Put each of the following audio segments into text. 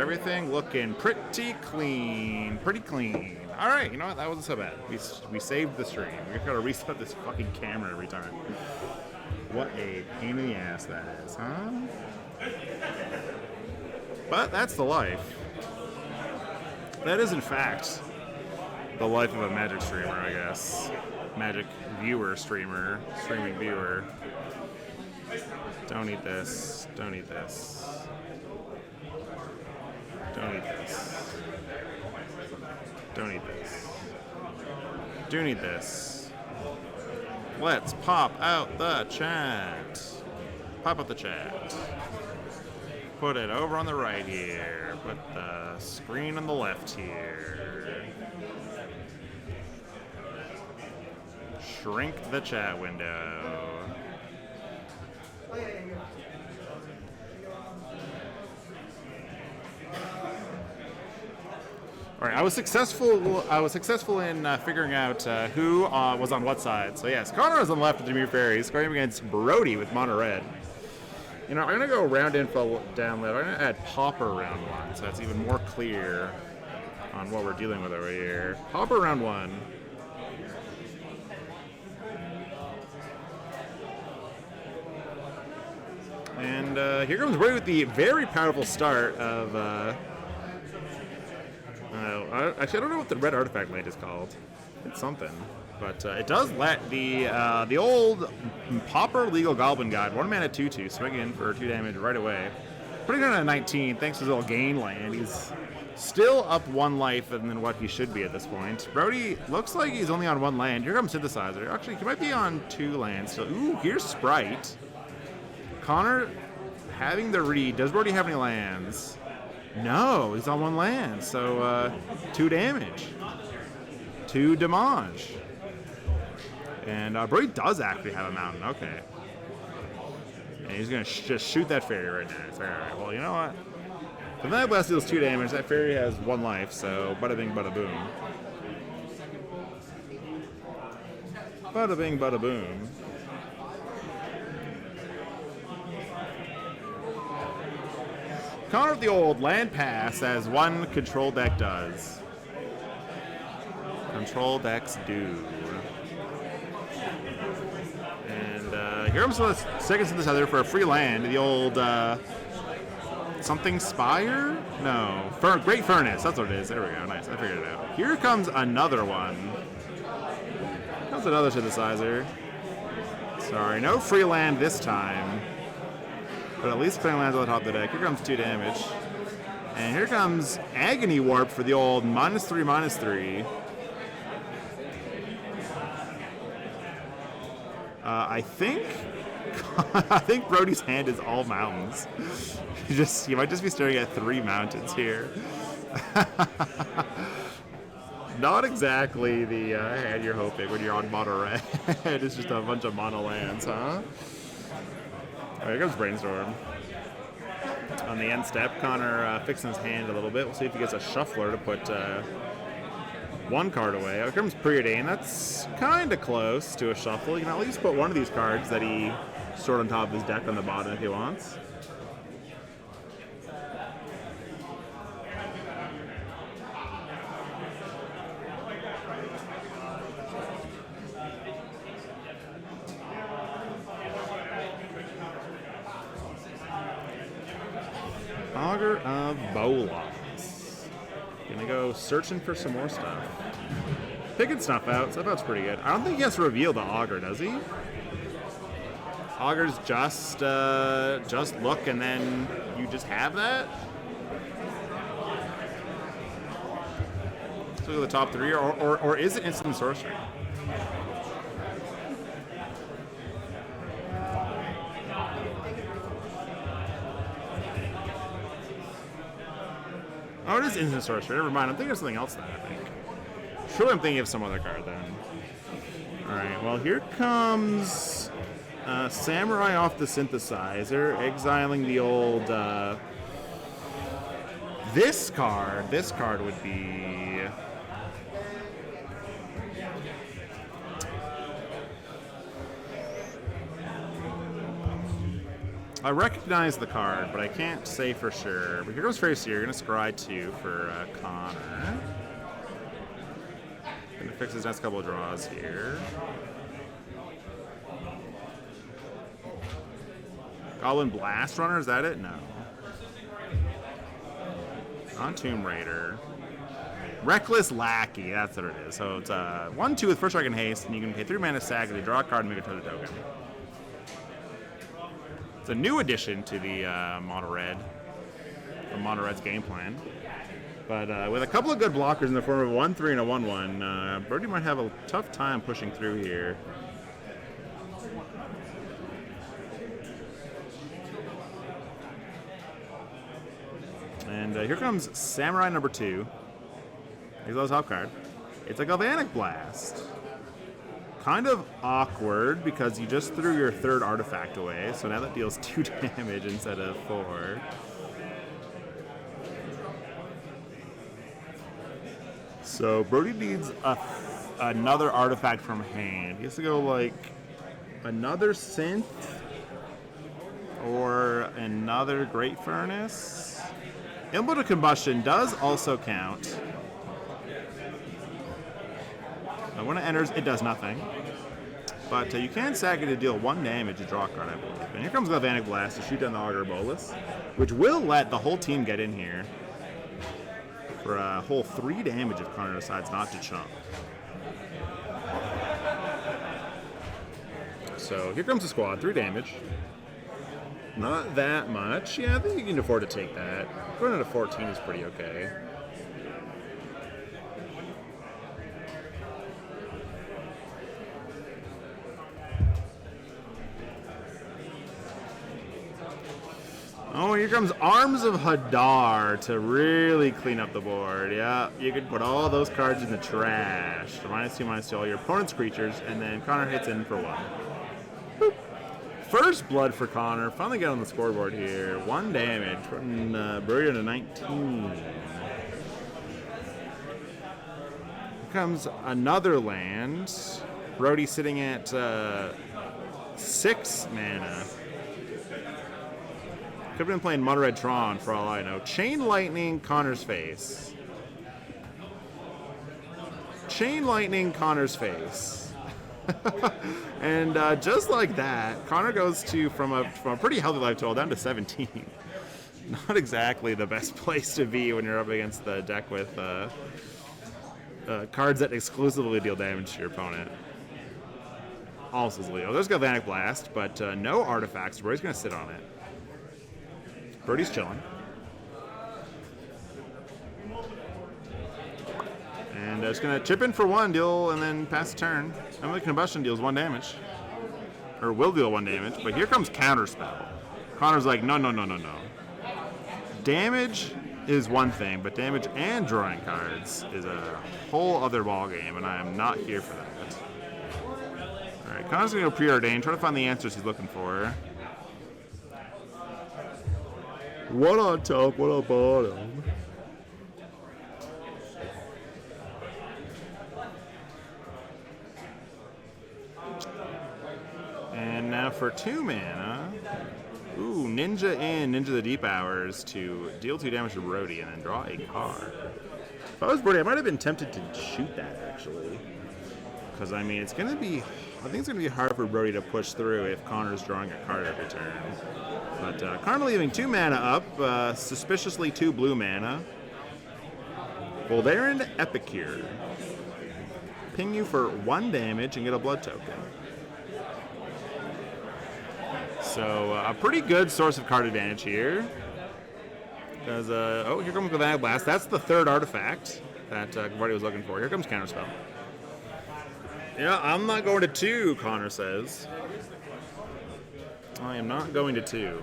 everything looking pretty clean. Pretty clean. All right, you know what? That wasn't so bad. We saved the stream. We gotta reset this fucking camera every time. What a pain in the ass that is, huh? But that's the life. That is, in fact, the life of a Magic streamer, I guess. Magic viewer streamer. Streaming viewer. Don't eat this. Don't eat this. Don't eat this. Don't eat this. Do need this. Let's pop out the chat. Pop out the chat. Put it over on the right here. Put the screen on the left here. Shrink the chat window. All right, I was successful in figuring out who was on what side. So yes, Connor is on the left with Demir Faeries, going against Brody with Mono Red. You know, I'm gonna go round info down left. I'm gonna add Pauper round 1, so it's even more clear on what we're dealing with over here. Pauper round 1. And here comes Brody with the very powerful start of. Actually, I don't know what the red artifact land is called. It's something, but it does let the old Pauper legal goblin god 1 mana 2/2 swing in for 2 damage right away. Putting it on a 19 thanks to his little gain land. He's still up 1 life than what he should be at this point. Brody looks like he's only on 1 land. Here comes Synthesizer. Actually, he might be on 2 lands still. Ooh, here's Sprite. Connor having the read. Does Brody have any lands? No, he's on 1 land, so 2 damage. 2 damage. And Brody does actually have a mountain, okay. And he's going to just shoot that fairy right now. It's alright, well, you know what? If that blast deals 2 damage, that fairy has 1 life, so bada bing, bada boom. Bada bing, bada boom. Connor of the old land pass as 1 control deck does. Control decks do. And here comes the second Synthesizer for a free land. The old something Spire? No. Great Furnace. That's what it is. There we go. Nice. I figured it out. Here comes another one. Here comes another Synthesizer. Sorry, no free land this time. But at least clearing lands on the top of the deck. Here comes 2 damage. And here comes Agony Warp for the old -3/-3. I think Brody's hand is all mountains. You might just be staring at 3 mountains here. Not exactly the hand you're hoping when you're on mono red. It's just a bunch of mono lands, huh? All right, here comes Brainstorm. On the end step, Connor fixing his hand a little bit. We'll see if he gets a Shuffler to put 1 card away. Here comes Preordain. That's kind of close to a Shuffle. You can at least put 1 of these cards that he stored on top of his deck on the bottom if he wants. Augur of Bolas. Gonna go searching for some more stuff. Picking stuff out. Stuff out's pretty good. I don't think he has to reveal the Augur, does he? Augur's just look and then you just have that? Let's look at the top 3, or is it instant sorcery? Oh, it is instant sorcery. Never mind. I'm thinking of something else then, I think. Surely I'm thinking of some other card then. Alright, well, here comes Samurai off the Synthesizer, exiling the old... This card would be... I recognize the card, but I can't say for sure. But here goes Faeries. You're going to scry 2 for Connor. Going to fix his next couple of draws here. Goblin Blast Runner, is that it? No. On Tomb Raider. Reckless Lackey, that's what it is. So it's 1-2 with first strike and haste, and you can pay 3 mana sack to draw a card and make a token. It's a new addition to the Mono Red's game plan. But with a couple of good blockers in the form of a 1-3 and a 1-1, Brody might have a tough time pushing through here. And here comes Samurai number 2. Exile top card. It's a Galvanic Blast. Kind of awkward because you just threw your 3rd artifact away, so now that deals 2 damage instead of 4. So Brody needs another artifact from hand. He has to go like another Synth or another Great Furnace. Emblem of Combustion does also count. When it enters, it does nothing. But you can sack it to deal 1 damage to draw a card, I believe. And here comes Galvanic Blast to shoot down the Augur Bolus, which will let the whole team get in here for a whole 3 damage if Connor decides not to chump. So here comes the squad, 3 damage. Not that much. Yeah, I think you can afford to take that. Going into 14 is pretty okay. Oh, here comes Arms of Hadar to really clean up the board. Yeah, you can put all those cards in the trash. -2/-2 all your opponent's creatures, and then Connor hits in for 1. Boop. First blood for Connor. Finally get on the scoreboard here. 1 damage, putting Brody to 19. Here comes another land. Brody sitting at 6 mana. Could have been playing Mono Red Tron for all I know. Chain Lightning, Connor's face. Chain Lightning, Connor's face. And just like that, Connor goes from a pretty healthy life total down to 17. Not exactly the best place to be when you're up against the deck with cards that exclusively deal damage to your opponent. Also Leo. There's Galvanic Blast, but no artifacts. Brody's going to sit on it. Brody's chilling. And it's going to chip in for 1, deal, and then pass the turn. Emblem of Combustion deals 1 damage. Or will deal 1 damage, but here comes Counterspell. Connor's like, no. Damage is one thing, but damage and drawing cards is a whole other ballgame, and I am not here for that. Alright, Connor's going to go Preordain, try to find the answers he's looking for. One on top, one on bottom. And now for 2 mana. Ooh, Ninja in, Ninja the Deep Hours to deal 2 damage to Brody and then draw a card. If I was Brody, I might have been tempted to shoot that actually. Because I mean, I think it's going to be hard for Brody to push through if Connor's drawing a card every turn. But Connor leaving 2 mana up, suspiciously 2 blue mana. Voldaren Epicure. Ping you for 1 damage and get a blood token. So a pretty good source of card advantage here. Because, here comes Galvanic Blast. That's the 3rd artifact that Brody was looking for. Here comes Counterspell. Yeah, I'm not going to 2, Connor says. I am not going to 2.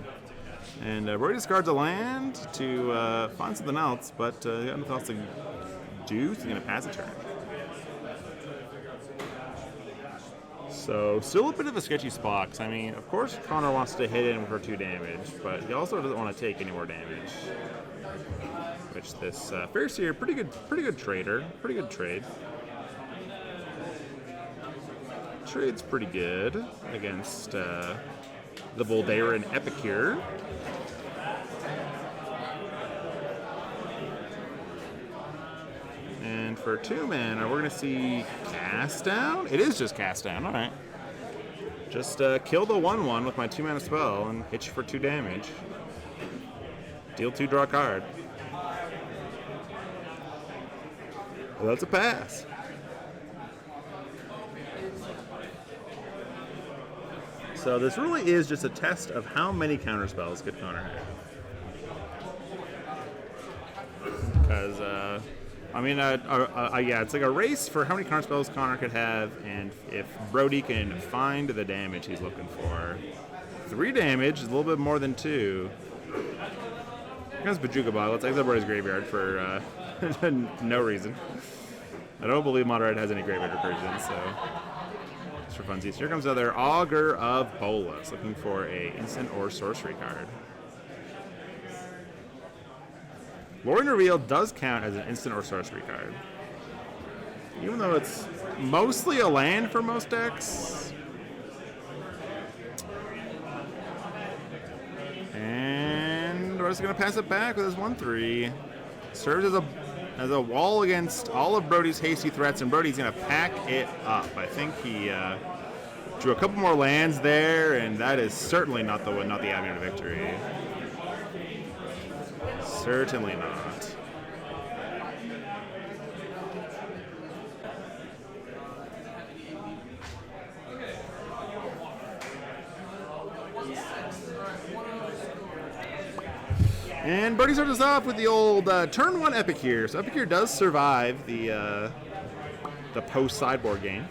And Brody discards a land to find something else, but he got nothing else to do, so he's going to pass a turn. So, still a bit of a sketchy spot, 'cause, I mean, of course Connor wants to hit him for 2 damage, but he also doesn't want to take any more damage. Which this Faeries here, pretty good trader, pretty good trade. Trade's pretty good against the Voldaran Epicure. And for 2 mana, we're going to see Cast Down. It is just Cast Down. All right. Just kill the 1/1 with my 2 mana spell and hit you for 2 damage. Deal 2, draw a card. Well, that's a pass. So this really is just a test of how many counter spells could Connor have. Because, yeah, it's like a race for how many counter spells Connor could have, and if Brody can find the damage he's looking for. 3 damage is a little bit more than 2. Here comes Bajuka Bog. Let's exit Brody's graveyard for no reason. I don't believe Modern Red has any graveyard recursion, so just for funsies. Here comes another Augur of Bolas, looking for a instant or sorcery card. Lorien Reveal does count as an instant or sorcery card, even though it's mostly a land for most decks. And we're just gonna pass it back with his 1/3. Serves as a wall against all of Brody's hasty threats, and Brody's gonna pack it up. I think he drew a couple more lands there, and that is certainly not the avenue to victory. Certainly not. And Brody starts us off with the old turn 1 Epicure. So Epicure does survive the post sideboard game,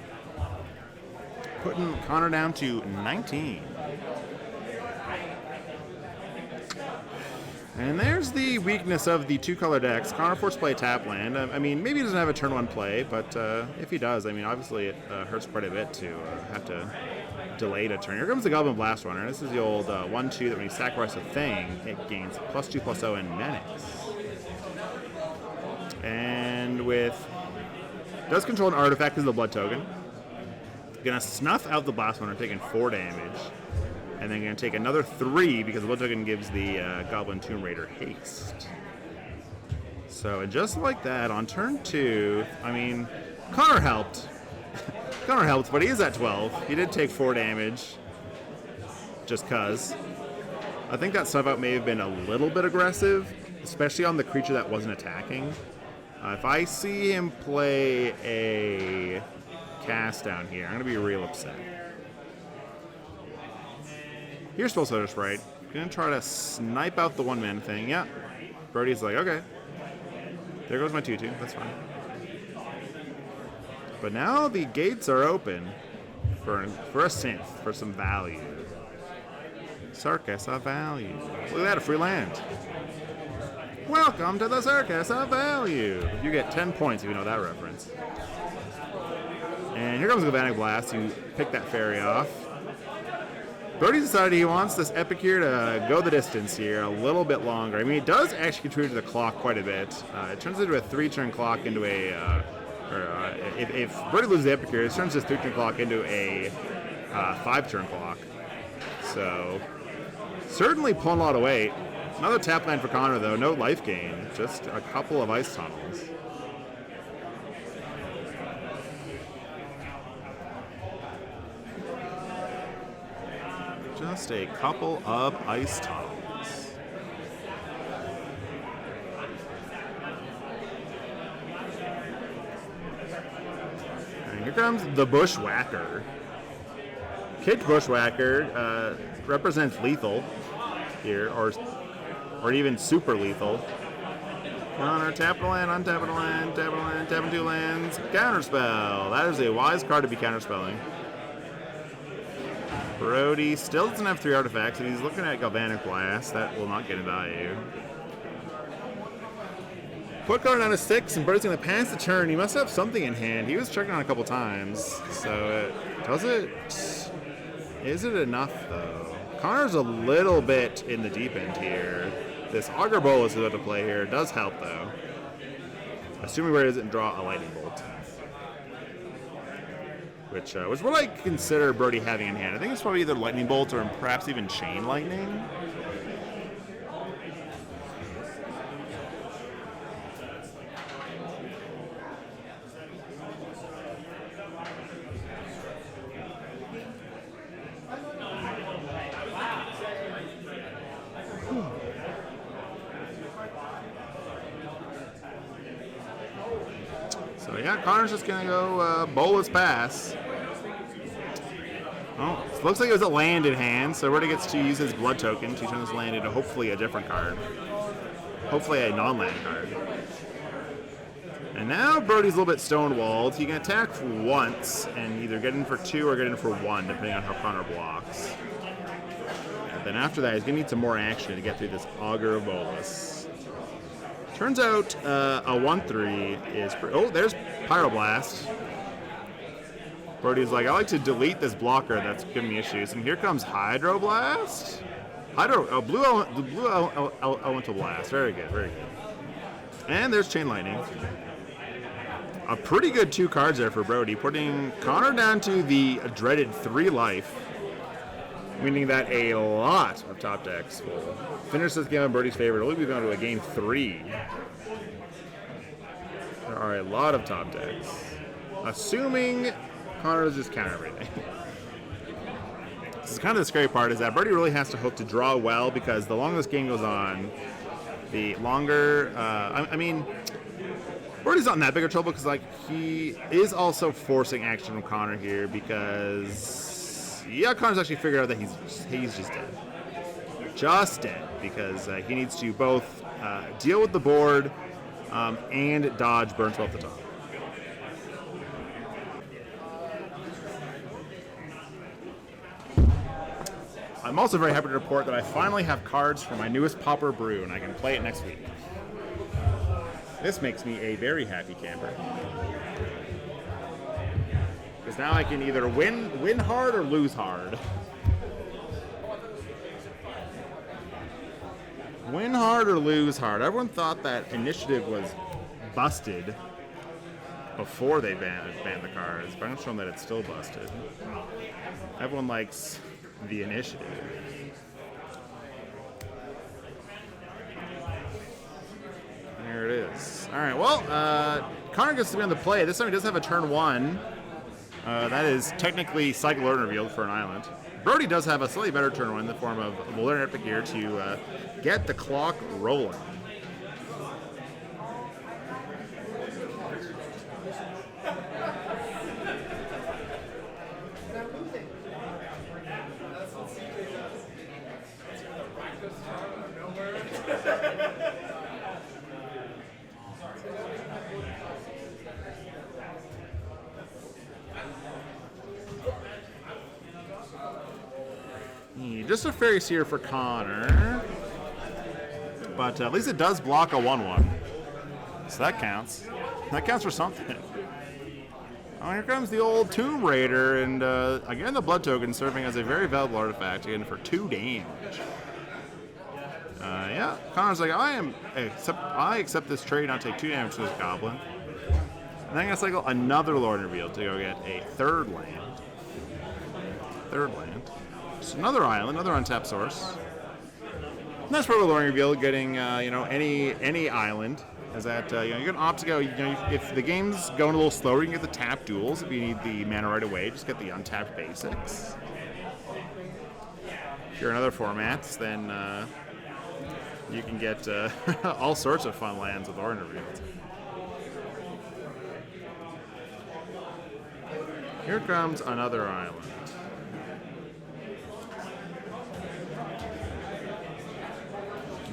putting Connor down to 19. And there's the weakness of the 2-color decks. Connor forced play tap land. I mean, maybe he doesn't have a turn 1 play, but if he does, I mean, obviously it hurts quite a bit to have to delay a turn. Here comes the Goblin Blast Runner. This is the old 1/2 that when you sacrifice a thing, it gains +2/+0 and menace. And does control an artifact as the blood token. Gonna snuff out the Blast Runner, taking 4 damage. And then going to take another 3 because the blood token gives the Goblin Tomb Raider haste. So just like that, on turn 2, I mean, Connor helped. Connor helped, but he is at 12. He did take 4 damage, just cause. I think that sub out may have been a little bit aggressive, especially on the creature that wasn't attacking. If I see him play a Cast Down here, I'm going to be real upset. Here's Spell Soda Sprite. Gonna try to snipe out the 1-man thing. Yeah. Brody's like, okay. There goes my 2/2. That's fine. But now the gates are open for a synth, for some value. Circus of Value. Look at that, a free land. Welcome to the Circus of Value. You get 10 points if you know that reference. And here comes the Galvanic Blast. You pick that fairy off. Brody decided he wants this Epicure to go the distance here a little bit longer. I mean, it does actually contribute to the clock quite a bit. It turns into a 3-turn clock into a... if Brody loses the Epicure, it turns this 3-turn clock into a 5-turn clock. So, certainly pulling a lot of weight. Another tap land for Connor, though. No life gain. Just a couple of ice tunnels. Just a couple of ice tunnels. And here comes the Bushwhacker. Kid Bushwhacker represents lethal here, or even super lethal. Connor, tap a land, untap a land, tap a land, tapping 2 lands, counterspell. That is a wise card to be counterspelling. Brody still doesn't have 3 artifacts, and he's looking at Galvanic Blast. That will not get a value. Put Connor down to 6, and Brody's going to pass the turn. He must have something in hand. He was checking on a couple times. So, is it enough, though? Connor's a little bit in the deep end here. This Augur Bolas is about to play here. It does help, though. Assuming Brody doesn't draw a lightning bolt. which what I consider Brody having in hand. I think it's probably either Lightning Bolt or perhaps even Chain Lightning. So yeah, Connor's just gonna go Bolas Pass. Oh, it looks like it was a land in hand, so Brody gets to use his blood token to turn this land into hopefully a different card. Hopefully a non-land card. And now Brody's a little bit stonewalled. He can attack once and either get in for 2 or get in for 1, depending on how Connor blocks. And then after that, he's gonna need some more action to get through this Augur of Bolas. Turns out a 1/3 is... Oh, there's Pyroblast. Brody's like, I like to delete this blocker that's giving me issues. And here comes Hydroblast. The blue elemental blast. Very good, very good. And there's Chain Lightning. A pretty good 2 cards there for Brody, putting Connor down to the dreaded 3 life. Meaning that a lot of top decks will finish this game in Brody's favor. It'll be going to a game 3. There are a lot of top decks. Assuming Connor is just counter everything. This is kind of the scary part, is that Brody really has to hope to draw well, because the longer this game goes on, the longer... I mean, Brody's not in that big of trouble, because like he is also forcing action from Connor here, because... Yeah, Connor's actually figured out that he's just dead. Just dead, because he needs to both deal with the board and dodge Burn Spell at the top. I'm also very happy to report that I finally have cards for my newest Pauper brew, and I can play it next week. This makes me a very happy camper. Because now I can either win hard or lose hard. Win hard or lose hard. Everyone thought that initiative was busted before they banned the cards, but I'm showing that it's still busted. Everyone likes the initiative. There it is. All right, well, Connor gets to be on the play. This time he does have a turn 1. That is technically Cycle Learn Revealed for an island. Brody does have a slightly better turn 1 in the form of Learn Epic Gear to get the clock rolling. Just a Faeries here for Connor, but at least it does block a 1/1, so that counts. That counts for something. Oh, here comes the old Tomb Raider, and again the blood token serving as a very valuable artifact, again for 2 damage. Yeah, Connor's like, I accept this trade, not take 2 damage to this goblin. And then I'm gonna cycle another Lord Revealed to go get a 3rd land. 3rd land. Just another island, another untapped source. And that's probably Lord Revealed getting any island. Is that you can opt to go. If the game's going a little slower, you can get the tap duels. If you need the mana right away, just get the untapped basics. If you're in other formats, then you can get all sorts of fun lands with Lord Revealed. Here comes another island.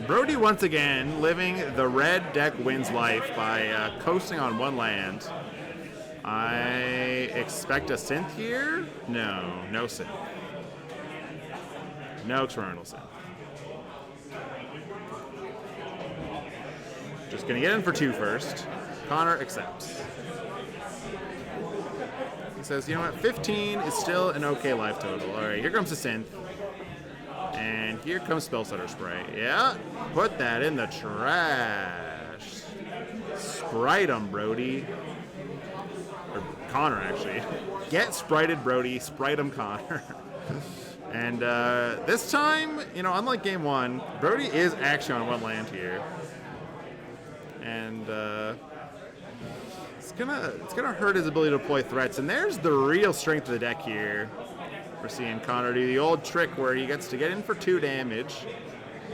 Brody once again living the red deck wins life by coasting on 1 land. I expect a synth here? No synth. No Torrential Synth. Just gonna get in for 2 first. Connor accepts. He says, you know what, 15 is still an okay life total. Alright, here comes the synth. And here comes Spellstutter Spray. Yeah, put that in the trash. Sprite 'em, Brody. Or Connor, actually. Get sprited, Brody. Sprite him, Connor. And this time, you know, unlike game one, Brody is actually on one land here. And it's gonna hurt his ability to deploy threats. And there's the real strength of the deck here. We're seeing Connor do the old trick where he gets to get in for 2 damage,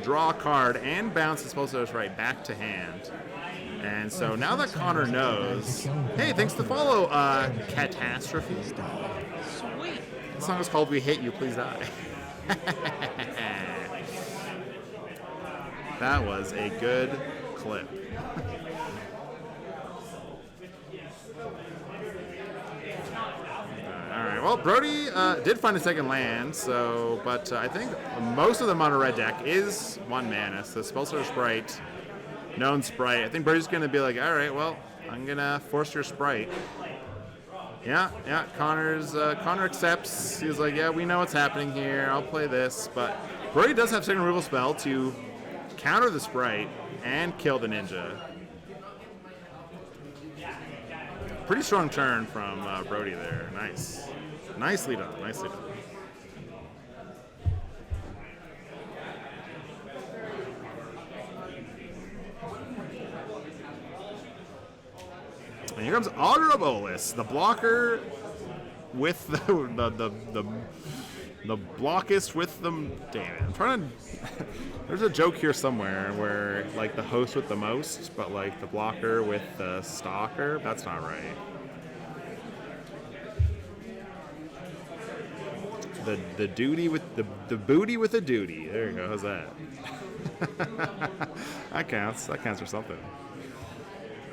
draw a card, and bounce his Pulsar's right back to hand. And so now that Connor knows, hey, thanks to follow, Catastrophe. Sweet. The song is called We Hate You, Please Die. That was a good clip. Alright, well, Brody did find a second land, so, but I think most of the mono red deck is 1 mana, so Spellstar Sprite, known Sprite. I think Brody's going to be like, alright, well, I'm going to force your Sprite. Yeah, Connor accepts. He's like, yeah, we know what's happening here. I'll play this. But Brody does have second removal spell to counter the Sprite and kill the Ninja. Pretty strong turn from Brody there. Nice. Nicely done. Nicely done. And here comes Augurobolus, the blocker with the blockist with the. Damn it! I'm trying to. There's a joke here somewhere where like the host with the most, but like the blocker with the stalker. That's not right. The duty with the booty with the duty. There you go. How's that? That counts. That counts for something.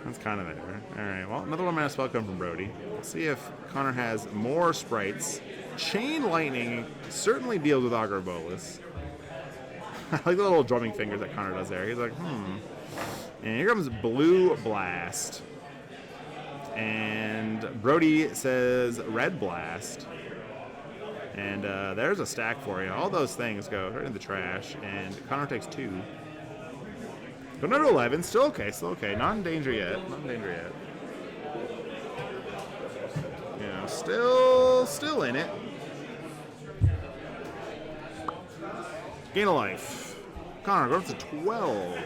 That's kind of there. Alright, well, another 1 mana spell come from Brody. We'll see if Connor has more sprites. Chain Lightning certainly deals with Augurobolus. I like the little drumming fingers that Connor does there. He's like, And here comes Blue Blast. And Brody says Red Blast. And there's a stack for you. All those things go right in the trash. And Connor takes 2. Going down to 11, still okay, Not in danger yet, You know, still in it. Gain a life. Connor goes to 12.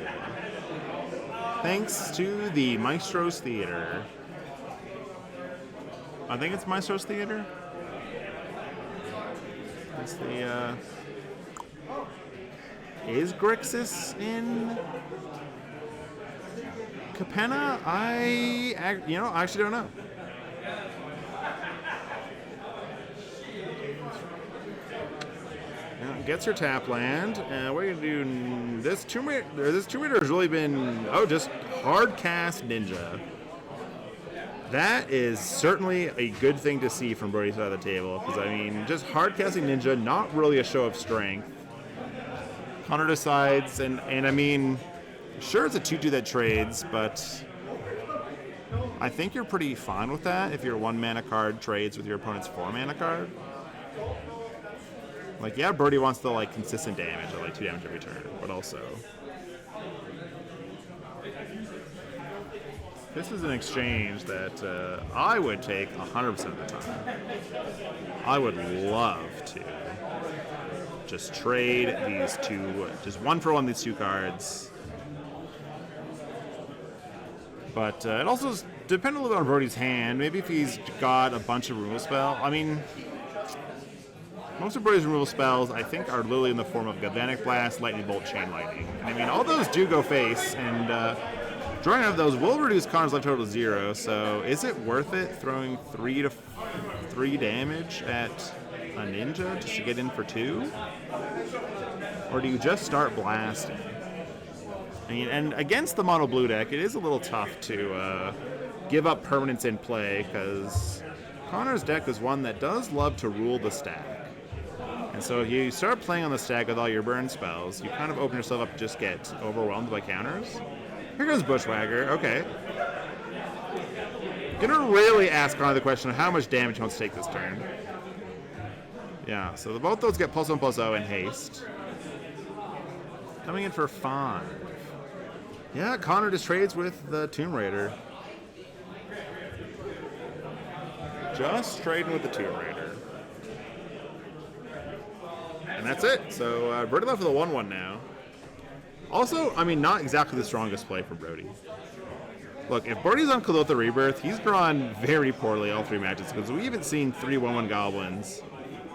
Thanks to the Maestro's Theater. I think it's Maestro's Theater. It's the, Is Grixis in Capenna? I actually don't know. Gets her tap land, and what are you gonna do? This Tomb Raider has really been just hard cast Ninja. That is certainly a good thing to see from Brody's side of the table, because I mean, just hard casting Ninja, not really a show of strength. Connor decides, and I mean, sure it's a 2/2 that trades, but I think you're pretty fine with that if your 1 mana card trades with your opponent's 4 mana card. Like, yeah, Brody wants the like consistent damage, or like 2 damage every turn, but also this is an exchange that I would take 100% of the time. I would love to just trade these 2, just 1-for-1 these 2 cards. But it also depends a little bit on Brody's hand. Maybe if he's got a bunch of removal spells. I mean, most of Brody's removal spells, I think, are literally in the form of Galvanic Blast, Lightning Bolt, Chain Lightning. And I mean, all those do go face, and drawing out of those will reduce Connor's life total to 0. So is it worth it throwing 3 damage at a Ninja just to get in for 2? Or do you just start blasting? I mean, and against the mono blue deck, it is a little tough to give up permanence in play, because Connor's deck is one that does love to rule the stack. And so if you start playing on the stack with all your burn spells, you kind of open yourself up to just get overwhelmed by counters. Here goes Bushwhacker. Okay. Gonna really ask Connor the question of how much damage he wants to take this turn. Yeah, so both those get +1, +0 and haste. Coming in for 5. Yeah, Connor just trades with the Tomb Raider. Just trading with the Tomb Raider. And that's it. So Brody left with a 1-1 now. Also, I mean, not exactly the strongest play for Brody. Look, if Brody's on Kalotha Rebirth, he's drawn very poorly all 3 matches because we haven't seen 3 1/1 goblins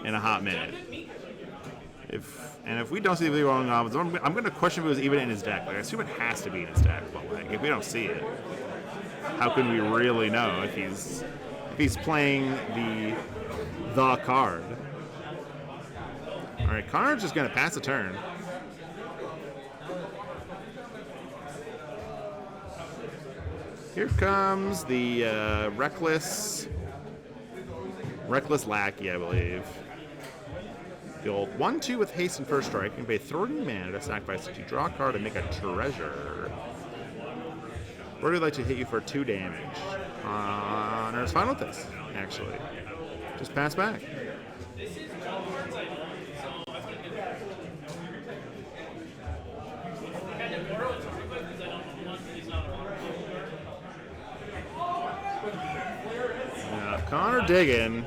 in a hot minute. If we don't see the 3 1/1 goblins, I'm going to question if it was even in his deck. Like, I assume it has to be in his deck, but like, if we don't see it, how can we really know if he's playing the card? All right, Connor's just going to pass a turn. Here comes the reckless lackey, I believe. The old 1/2 with haste and first strike. You can pay 30 mana to sacrifice it to draw a card and make a treasure. Where would like to hit you for 2 damage? And it's fine with this, actually. Just pass back. Connor digging.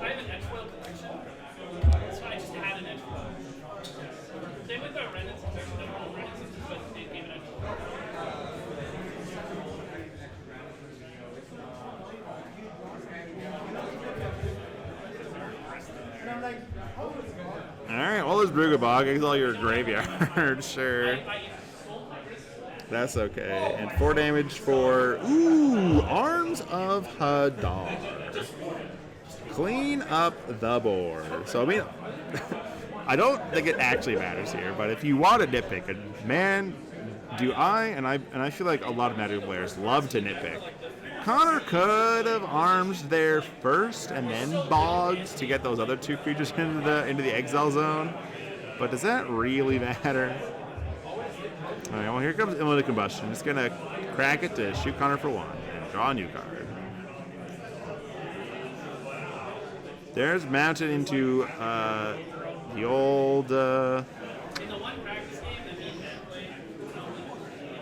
Alright, well, there's Brugabog. Exile your graveyard. Sure. That's okay. And 4 damage for, Arms of Hadar. Clean up the board. So, I mean, I don't think it actually matters here, but if you want to nitpick it, man, do I, and I feel like a lot of Magic players love to nitpick. Connor could have armed there first and then bogs to get those other 2 creatures into the exile zone, but does that really matter? All right, well, here comes Imminent Combustion. Just gonna crack it to shoot Connor for 1 and draw a new card. There's mounted into the old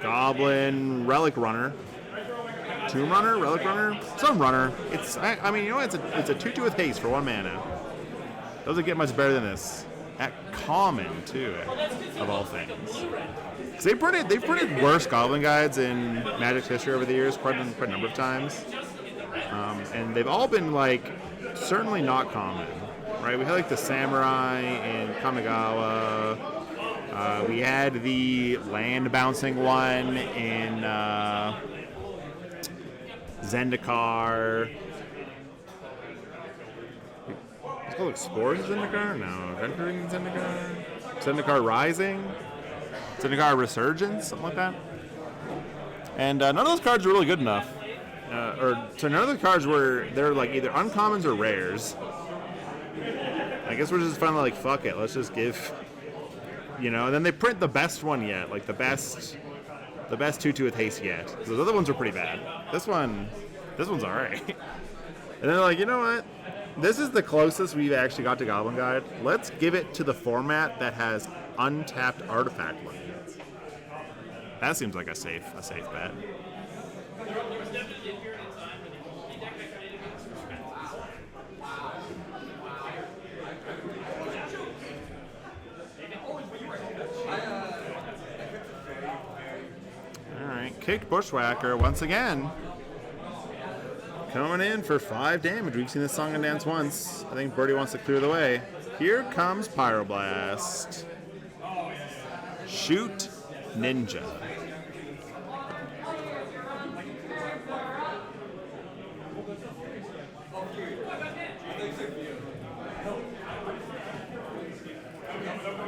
Goblin Relic Runner. Tomb Runner? Relic Runner? Some runner. It's, I mean, you know, it's a 2/2 with haste for 1 mana. Doesn't get much better than this. At common, too, of all things. They've printed worse Goblin guides in Magic's history over the years, quite a number of times. And they've all been, like, certainly not common, right? We had, like, the Samurai in Kamigawa. We had the land-bouncing one in Zendikar. It's called Explorers of Zendikar? No. Adventuring Zendikar? Zendikar Rising? Zendikar Resurgence? Something like that? And none of those cards were really good enough. None of the cards they're like either uncommons or rares. I guess we're just finally like, fuck it, let's just give, and then they print the best one yet, like the best 2/2 with haste yet. Those other ones were pretty bad. This one's alright. And they're like, you know what? This is the closest we've actually got to Goblin Guide. Let's give it to the format that has untapped artifact lands. That seems like a safe bet. Alright, Kicked Bushwhacker once again. Coming in for 5 damage. We've seen this song and dance once. I think Birdie wants to clear the way. Here comes Pyroblast. Shoot Ninja.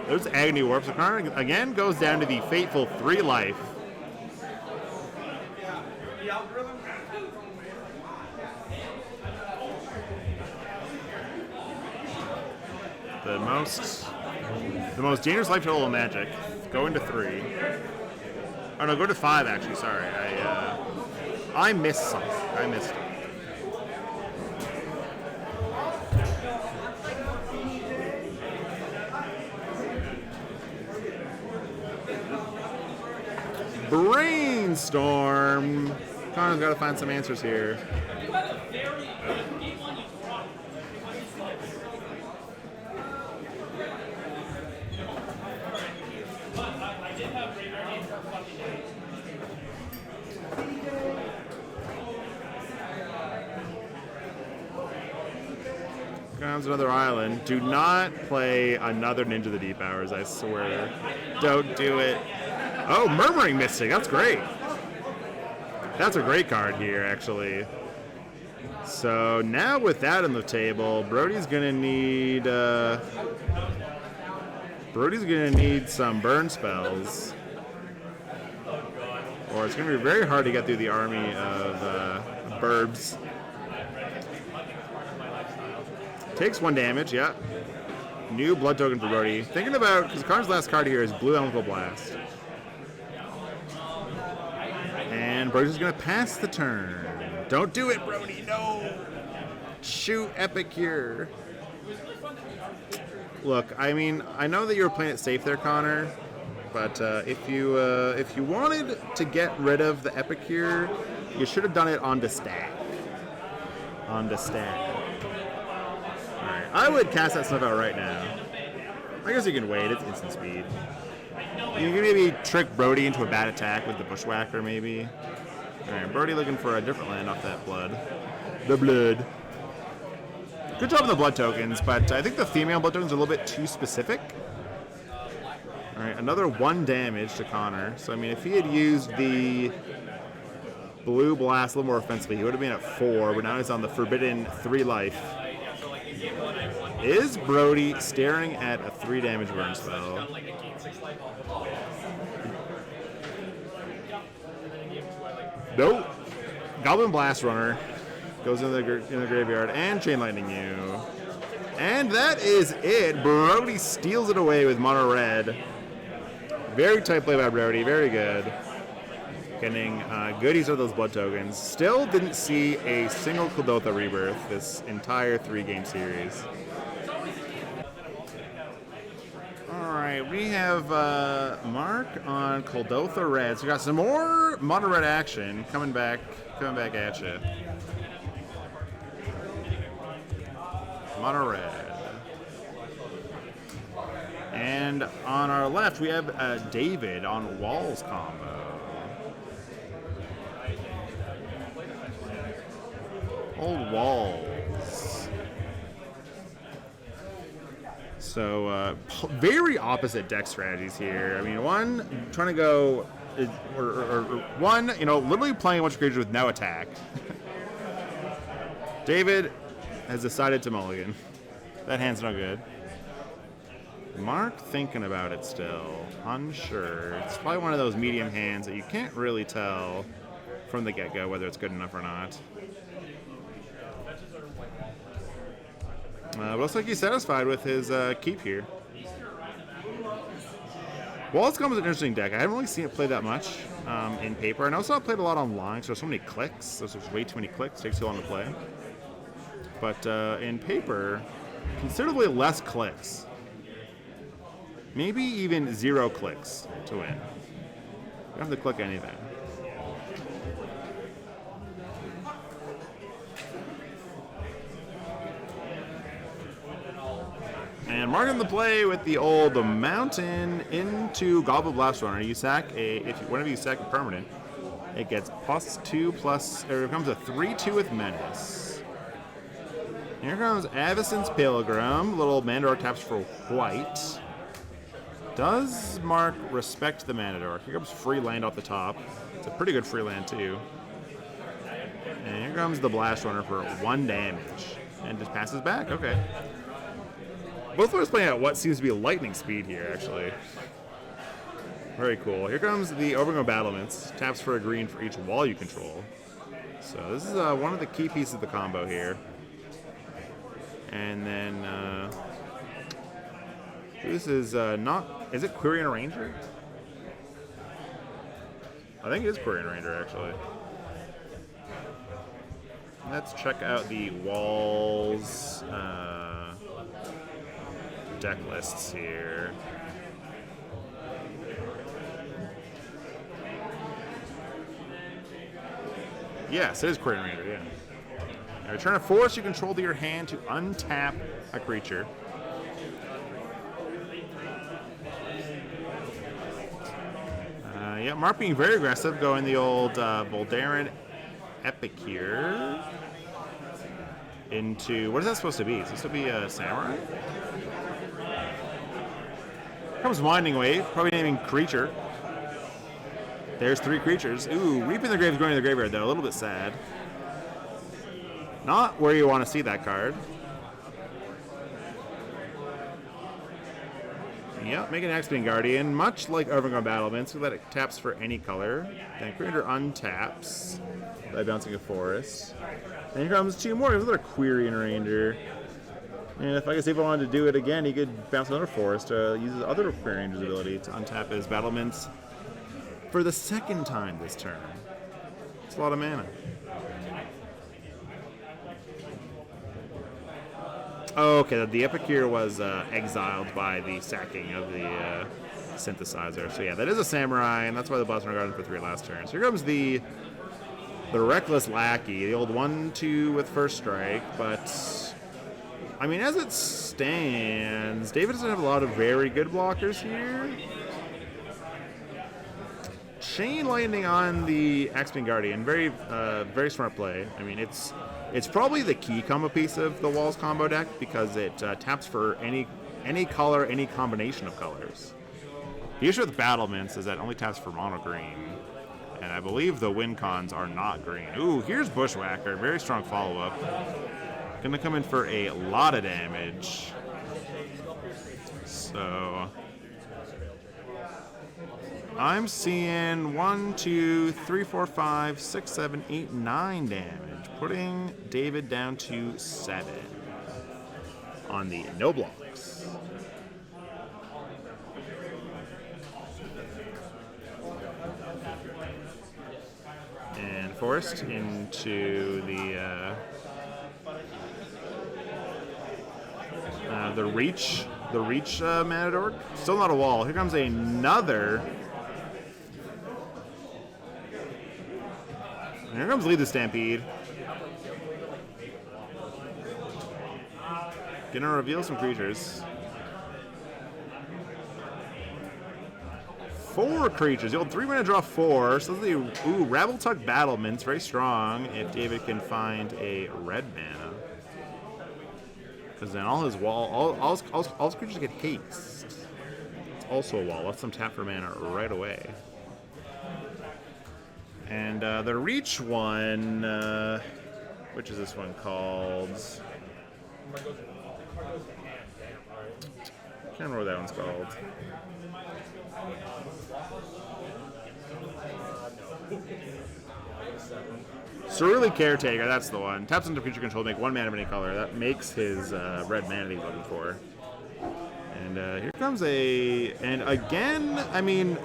There's Agony Warp. So Connor again goes down to the fateful 3 life. The most dangerous life total in Magic. Going to 3. Oh no, go to 5 actually. Sorry, I missed something. I missed it. Brainstorm. Connor's got to find some answers here. Comes another island. Do not play another Ninja the Deep Hours, I swear. Don't do it. Oh, Murmuring Mystic. That's great. That's a great card here, actually. So now with that on the table, Brody's gonna need some burn spells, or it's gonna be very hard to get through the army of Burbs. Takes 1 damage, yeah. New blood token for Brody. Thinking about, because Karn's last card here is Blue Elemental Blast. And Brody's just going to pass the turn. Don't do it, Brody, no! Shoot Epicure. Look, I mean, I know that you were playing it safe there, Connor, but if you wanted to get rid of the Epicure, you should have done it on the stack. On the stack. Alright, I would cast that stuff out right now. I guess you can wait, it's instant speed. You can maybe trick Brody into a bad attack with the Bushwhacker, maybe. Alright, Brody looking for a different land off that blood. The blood. Good job on the blood tokens, but I think the female blood tokens are a little bit too specific. Alright, another 1 damage to Connor. So, I mean, if he had used the blue blast a little more offensively, he would have been at 4, but now he's on the forbidden 3 life. Is Brody staring at a 3 damage burn spell? Nope. Goblin Blast Runner goes in the graveyard and Chain Lightning you. And that is it. Brody steals it away with mono red. Very tight play by Brody. Very good. Getting goodies of those blood tokens. Still didn't see a single Kuldotha rebirth this entire 3-game series. Alright, we have Mark on Kuldotha Red. So we got some more mono red action coming back at you. Mono red. And on our left, we have David on Walls combo. Old Walls. So, very opposite deck strategies here. I mean, one, trying to go, or one, literally playing a bunch of creatures with no attack. David has decided to mulligan. That hand's no good. Mark thinking about it still. Unsure. It's probably one of those medium hands that you can't really tell from the get-go whether it's good enough or not. Looks like he's satisfied with his keep here. Walls Combo is an interesting deck. I haven't really seen it play that much in paper. And I also played a lot online, so there's so many clicks. There's way too many clicks. Takes too long to play. But in paper, considerably less clicks. Maybe even 0 clicks to win. You don't have to click anything. And marking the play with the old mountain into Goblin Blast Runner. You sack whenever you sack a permanent, it gets +2 or it becomes a 3/2 with menace. Here comes Avacyn's Pilgrim. Little Mandor taps for white. Does Mark respect the Manador? Here comes free land off the top. It's a pretty good free land too. And here comes the Blast Runner for 1 damage. And just passes back, okay. Both players playing at what seems to be lightning speed here, actually. Very cool. Here comes the Overgrown Battlements. Taps for a green for each wall you control. So this is one of the key pieces of the combo here. And then this is is it Quirion Ranger? I think it is Quirion Ranger, actually. Let's check out the Walls deck lists here. Yes, it is Quirion Ranger, yeah. Now, return a force you control to your hand to untap a creature. Yeah, Mark being very aggressive, going the old Voldaren Epic here. Into, what is that supposed to be? Is this supposed to be a samurai? Comes Winding Wave, probably naming creature. There's 3 creatures. Ooh, Reaping the Graves going to the graveyard though, a little bit sad. Not where you want to see that card. Yep, make an X-Beam Guardian, much like Overgrown Battlements, so that it taps for any color. Then creator untaps by bouncing a forest. And here comes 2 more. There's another Query and Ranger. And if I guess if I wanted to do it again, he could bounce another forest to use his other Query Ranger's ability to untap his battlements for the 2nd time this turn. It's a lot of mana. Oh, okay, the Epic here was exiled by the sacking of the synthesizer. So yeah, that is a samurai, and that's why the Blossom Garden for 3 last turn. So here comes the Reckless Lackey, the old 1/2 with first strike, but I mean, as it stands, David doesn't have a lot of very good blockers here. Chain Lightning on the X-Beam Guardian, very smart play. I mean, it's probably the key combo piece of the Walls combo deck because it taps for any color, any combination of colors. The issue with Battlements is that it only taps for mono green, and I believe the win cons are not green. Ooh, here's Bushwhacker, very strong follow-up. Gonna come in for a lot of damage. So I'm seeing 1, 2, 3, 4, 5, 6, 7, 8, 9 damage, putting David down to 7 on the no blocks. And forced into the Reach Matador. Still not a wall. Here comes another. And here comes Lead the Stampede. Gonna reveal some creatures. 4 creatures. The old 3-mana draw 4. So the Rabble-Tuck Battlements, very strong if David can find a red mana. Because then all his wall, all his creatures get haste. It's also a wall. Lets them tap for mana right away. And the Reach one, which is this one called? I can't remember what that one's called. Cerulean Caretaker, that's the one. Taps into creature control, make 1 mana of any color. That makes his red mana that he's looking for. And here comes and again, I mean,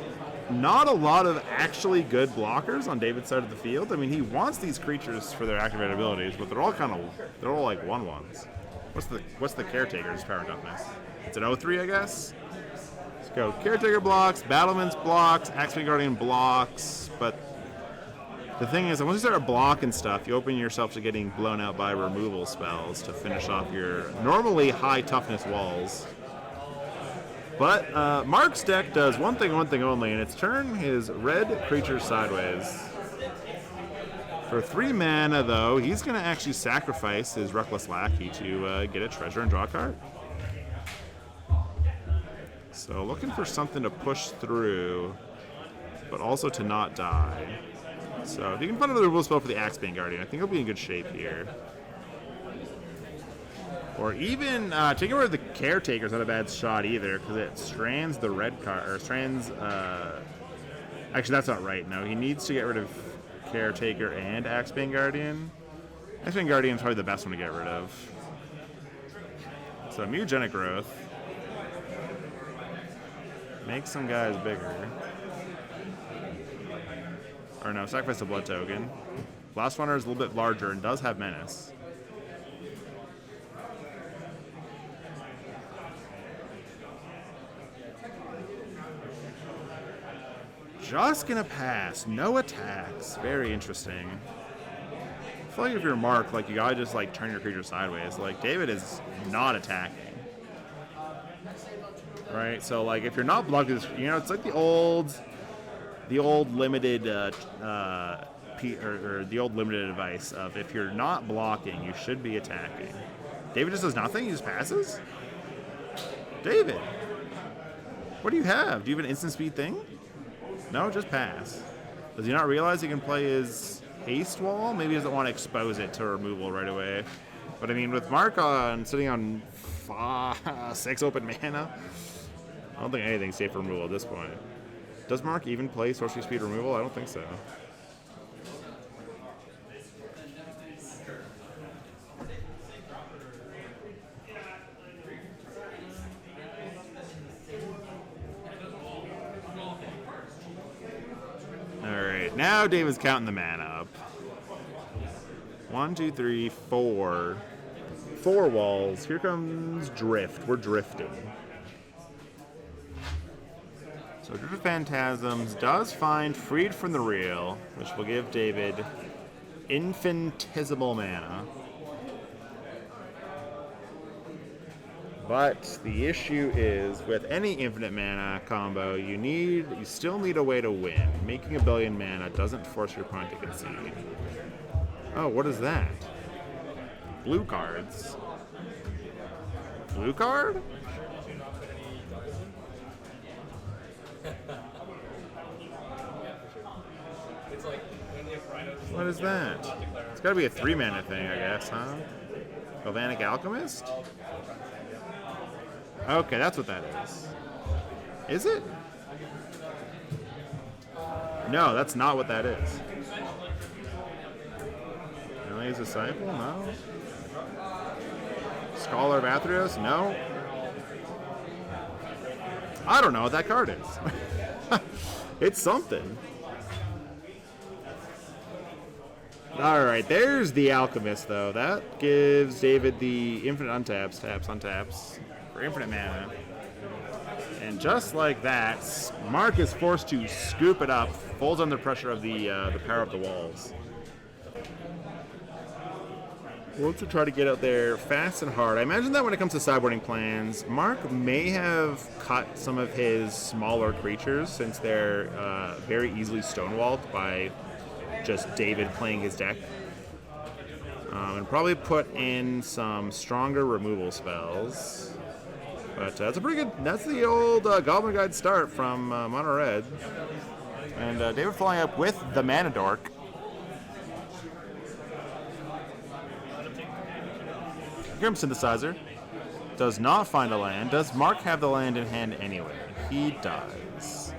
not a lot of actually good blockers on David's side of the field. I mean, he wants these creatures for their activated abilities, but they're all like 1/1s. What's the Caretaker's power and toughness? It's an 0/3, I guess. Let's go. Caretaker blocks, Battlements blocks, X-Wing Guardian blocks, but the thing is, once you start blocking stuff, you open yourself to getting blown out by removal spells to finish off your normally high toughness walls. But Mark's deck does one thing only, and it's turn his red creature sideways. For 3 mana, though, he's going to actually sacrifice his Reckless Lackey to get a treasure and draw a card. So looking for something to push through, but also to not die. So if you can find another removal spell for the Axe-Bane Guardian, I think he'll be in good shape here. Or even taking rid of the Caretaker's not a bad shot either, because it strands the red card, or strands. Actually, that's not right. No, he needs to get rid of Caretaker and Axe-Bane Guardian. Axe-Bane Guardian is probably the best one to get rid of. So Mutagenic Growth makes some guys bigger. Or no, sacrifice the Blood Token. Blast Runner is a little bit larger and does have Menace. Just gonna pass. No attacks. Very interesting. I feel like if you're Mark, like you gotta just like turn your creature sideways. Like David is not attacking. Right? So like if you're not blocking this, you know, it's like the old the old limited or the old limited advice of if you're not blocking, you should be attacking. David just does nothing. He just passes. David, what do you have? Do you have an instant speed thing? No, just pass. Does he not realize he can play his haste wall? Maybe he doesn't want to expose it to removal right away. But I mean, with Mark sitting on 6 open mana, I don't think anything's safe for removal at this point. Does Mark even play sorcery speed removal? I don't think so. Alright, now David's counting the mana up. 1, 2, 3, 4. 4 walls. Here comes Drift. We're drifting. So Drift of Phantasms does find Freed from the Real, which will give David infinitesimal mana. But the issue is, with any infinite mana combo, you still need a way to win. Making a billion mana doesn't force your opponent to concede. Oh, what is that? Blue cards. Blue card? What is that? It's gotta be a 3 mana thing, I guess, huh? Galvanic Alchemist? Okay, that's what that is. Is it? No, that's not what that is. Ellie's Disciple? No. Scholar of Athreos? No. I don't know what that card is. It's something. Alright, there's the Alchemist, though. That gives David the infinite untaps, untaps, for infinite mana. And just like that, Mark is forced to scoop it up, folds under pressure of the power of the walls. Wants to try to get out there fast and hard. I imagine that when it comes to sideboarding plans, Mark may have cut some of his smaller creatures since they're very easily stonewalled by just David playing his deck. And probably put in some stronger removal spells. But that's a pretty good, that's the old Goblin Guide start from Mono Red. And David following up with the Mana Dork. Here comes Synthesizer. Does not find a land. Does Mark have the land in hand anyway? He does.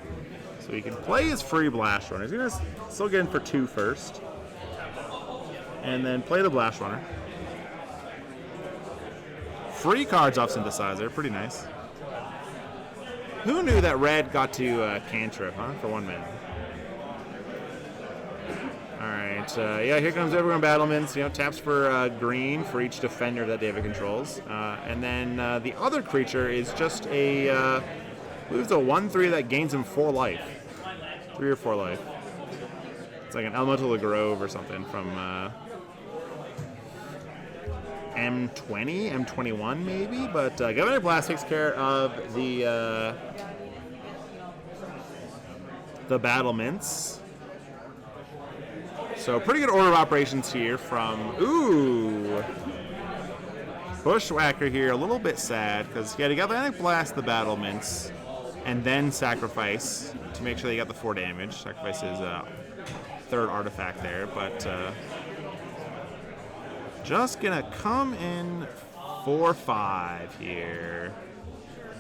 So he can play his free Blast Runner. He's going to still get in for 2 first. And then play the Blast Runner. Free cards off Synthesizer. Pretty nice. Who knew that red got to cantrip, huh? For 1 minute. Alright, yeah, here comes everyone battlements. You know, taps for green for each defender that David controls. And then the other creature is just a, I believe it's a 1/3 that gains him 4 life. 3 or 4 life. It's like an Elemental of Grove or something from M20, M21 maybe, but Galvanic Blast takes care of the battlements. So pretty good order of operations here from, ooh, Bushwhacker here, a little bit sad, because he had to Galvanic Blast the battlements and then sacrifice to make sure they got the 4 damage. Sacrifice his 3rd artifact there, but just gonna come in 4/5 here.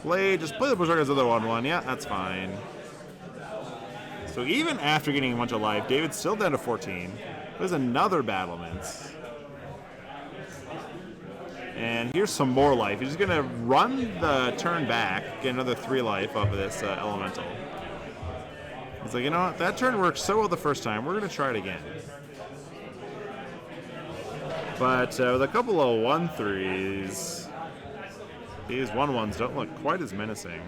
Just play the Bushwhacker's other 1/1, yeah, that's fine. So even after getting a bunch of life, David's still down to 14. There's another battlements. And here's some more life. He's just going to run the turn back, get another 3 life off of this elemental. He's like, you know what? That turn worked so well the first time. We're going to try it again. But with a couple of 1/3s, these 1/1s don't look quite as menacing.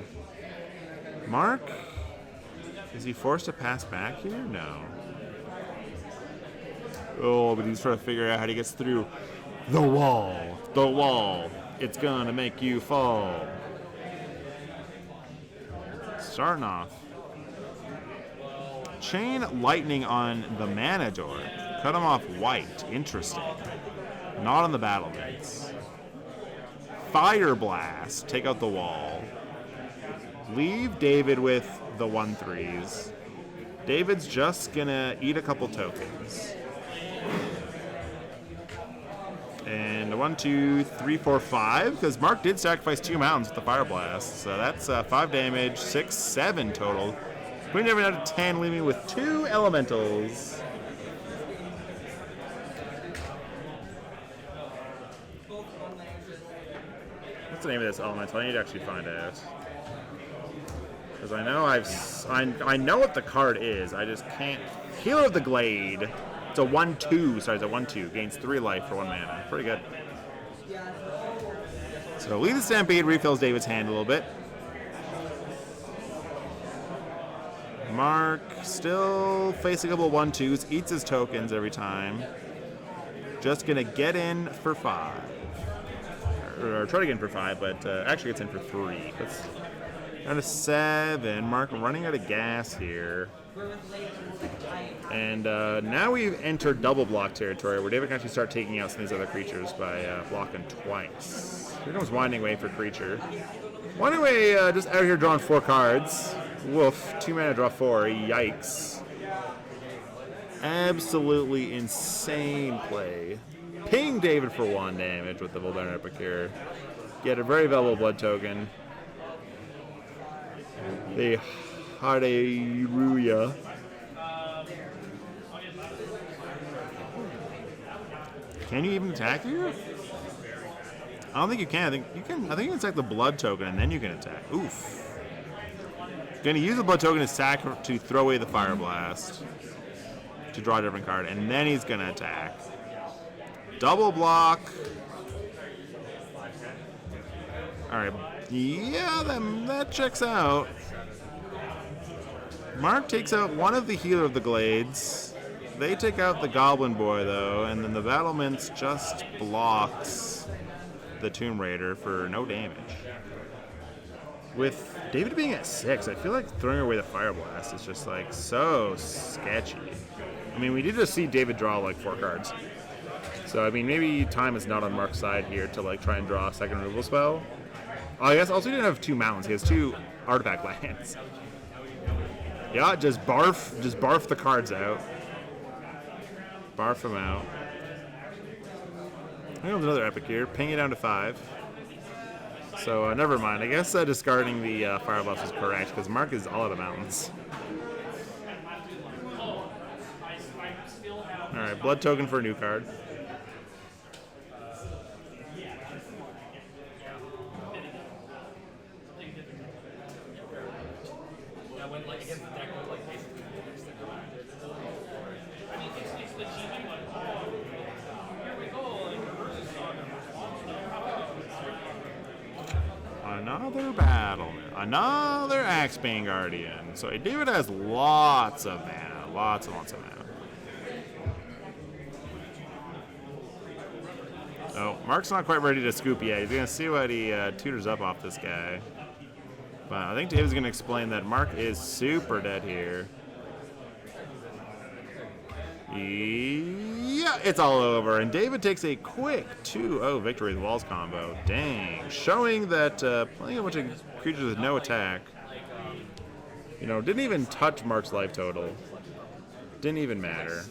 Mark? Is he forced to pass back here? No. Oh, but he's trying to figure out how he gets through the wall. The wall. It's gonna make you fall. Starting off. Chain Lightning on the mana door. Cut him off white. Interesting. Not on the battlements. Fire Blast. Take out the wall. Leave David with the 1/3s. David's just gonna eat a couple tokens. And 1, 2, 3, 4, 5, because Mark did sacrifice 2 mountains with the Fire Blast. So that's 5 damage, 6, 7 total. Putting everyone out to 10, leaving me with 2 elementals. What's the name of this elemental? I need to actually find out. Because I know I know what the card is. I just can't. Healer of the Glade. It's a 1/2. Sorry, it's a 1/2. Gains 3 life for 1 mana. Pretty good. So Lead the Stampede refills David's hand a little bit. Mark still facing a couple 1/2s. Eats his tokens every time. Just gonna get in for 5. Or try to get in for 5, but actually gets in for 3. That's down to 7. Mark running out of gas here. And now we've entered double block territory where David can actually start taking out some of these other creatures by blocking twice. Here comes Winding Way for creature. Winding Way just out here drawing 4 cards. Woof. 2 mana, draw 4. Yikes. Absolutely insane play. Ping David for 1 damage with the Volbear Epicure. Get a very valuable blood token. The Haderuya. Can you even attack here? I don't think you can. I think you can attack the blood token and then you can attack. Oof. Gonna use the blood token to throw away the Fire Blast. To draw a different card, and then he's gonna attack. Double block. Alright. Yeah, that checks out. Mark takes out one of the Healer of the Glades. They take out the Goblin Boy, though, and then the Battlements just blocks the Tomb Raider for no damage. With David being at 6, I feel like throwing away the Fire Blast is just, like, so sketchy. I mean, we did just see David draw, like, 4 cards. So, I mean, maybe time is not on Mark's side here to, like, try and draw a second removal spell. Oh, I guess also he didn't have 2 mountains. He has 2 artifact lands. Yeah, just barf the cards out. Barf them out. I have another Epic here. Ping it down to 5. So, never mind. I guess discarding the Fire Blast is correct, because Mark is all out of mountains. Alright, blood token for a new card. Another battle, another Axebane Guardian. So David has lots of mana, lots and lots of mana. Oh, Mark's not quite ready to scoop yet. He's gonna see what he tutors up off this guy. But I think David's gonna explain that Mark is super dead here. Yeah, it's all over. And David takes a quick 2-0 victory with Walls combo. Dang. Showing that playing a bunch of creatures with no attack, you know, didn't even touch Mark's life total. Didn't even matter.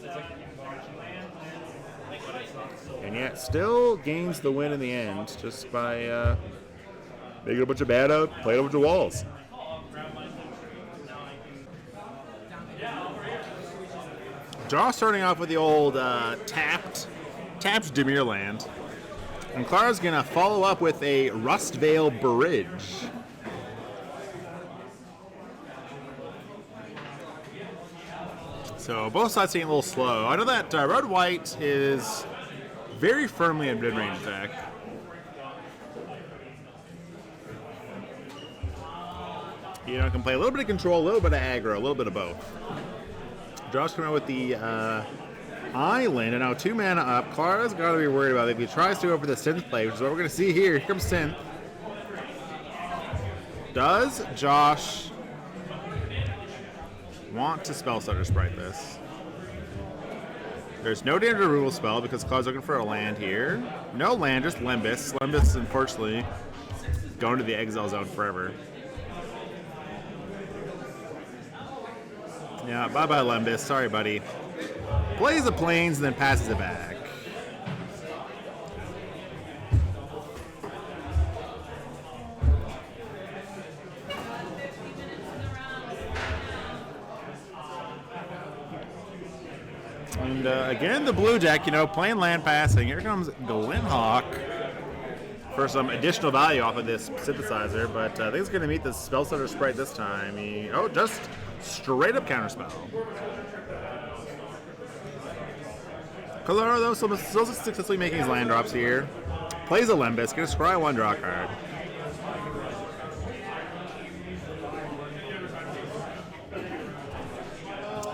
And yet still gains the win in the end just by making a bunch of mana, playing a bunch of walls. Draw starting off with the old tapped Dimir land. And Clara's going to follow up with a Rustvale Bridge. So both sides taking a little slow. I know that red-white is very firmly in mid-range attack. You know, can play a little bit of control, a little bit of aggro, a little bit of both. Draw's coming out with the island, and now 2 mana up. Clara's got to be worried about it. If he tries to go for the synth play, which is what we're going to see here. Here comes synth. Does Josh Want to spell Stutter Sprite this. There's no danger to removal spell because Cloud's looking for a land here. No land, just Limbus. Limbus, unfortunately, going to the exile zone forever. Yeah, bye-bye, Limbus. Sorry, buddy. Plays the plains and then passes it back. And again, the blue deck, playing land passing. Here comes Glint for some additional value off of this synthesizer, but I think it's going to meet the Spell Stutter Sprite this time. Just straight up counterspell. Colorado, though, still successfully making his land drops here. Plays a Limbus, gets a scry 1 draw card.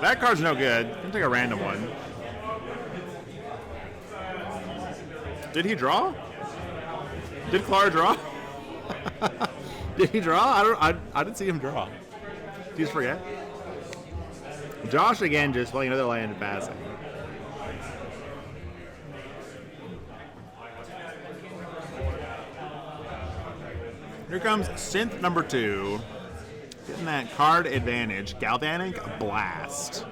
That card's no good. Gonna take a random one. Did he draw? Did Clara draw? Did he draw? I didn't see him draw. Did you just forget? Josh again just playing another land and passing. Here comes synth number 2. Getting that card advantage. Galvanic Blast.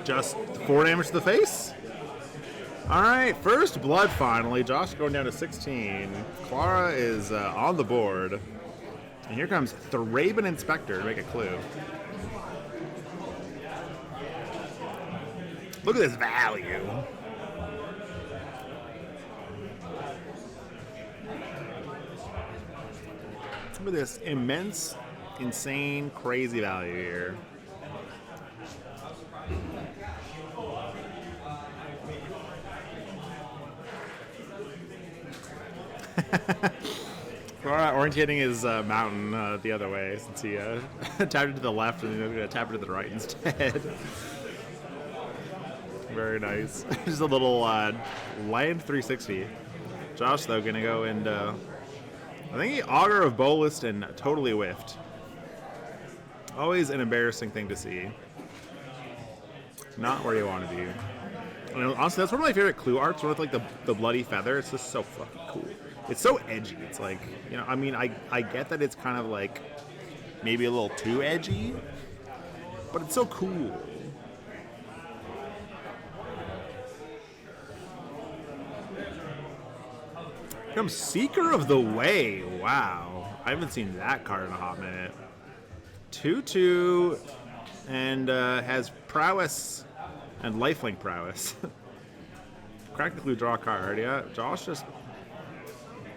Just 4 damage to the face? Alright, first blood finally. Josh going down to 16. Clara is on the board. And here comes Thraben Inspector to make a clue. Look at this value. Look at this immense, insane, crazy value here. Orientating his mountain the other way since he tapped it to the left and he's going to tap it to the right instead. Very nice. Just a little land 360. Josh, though, going to go and I think he Augur of Bolus and totally whiffed. Always an embarrassing thing to see. Not where you want to be. Honestly, that's one of my favorite clue arts, one with like the bloody feather. It's just so fucking cool. It's so edgy. It's like, I get that it's kind of like maybe a little too edgy, but it's so cool. Comes Seeker of the Way. Wow. I haven't seen that card in a hot minute. 2/2 and has prowess and lifelink prowess. Crack the clue, draw a card. Yeah, Josh just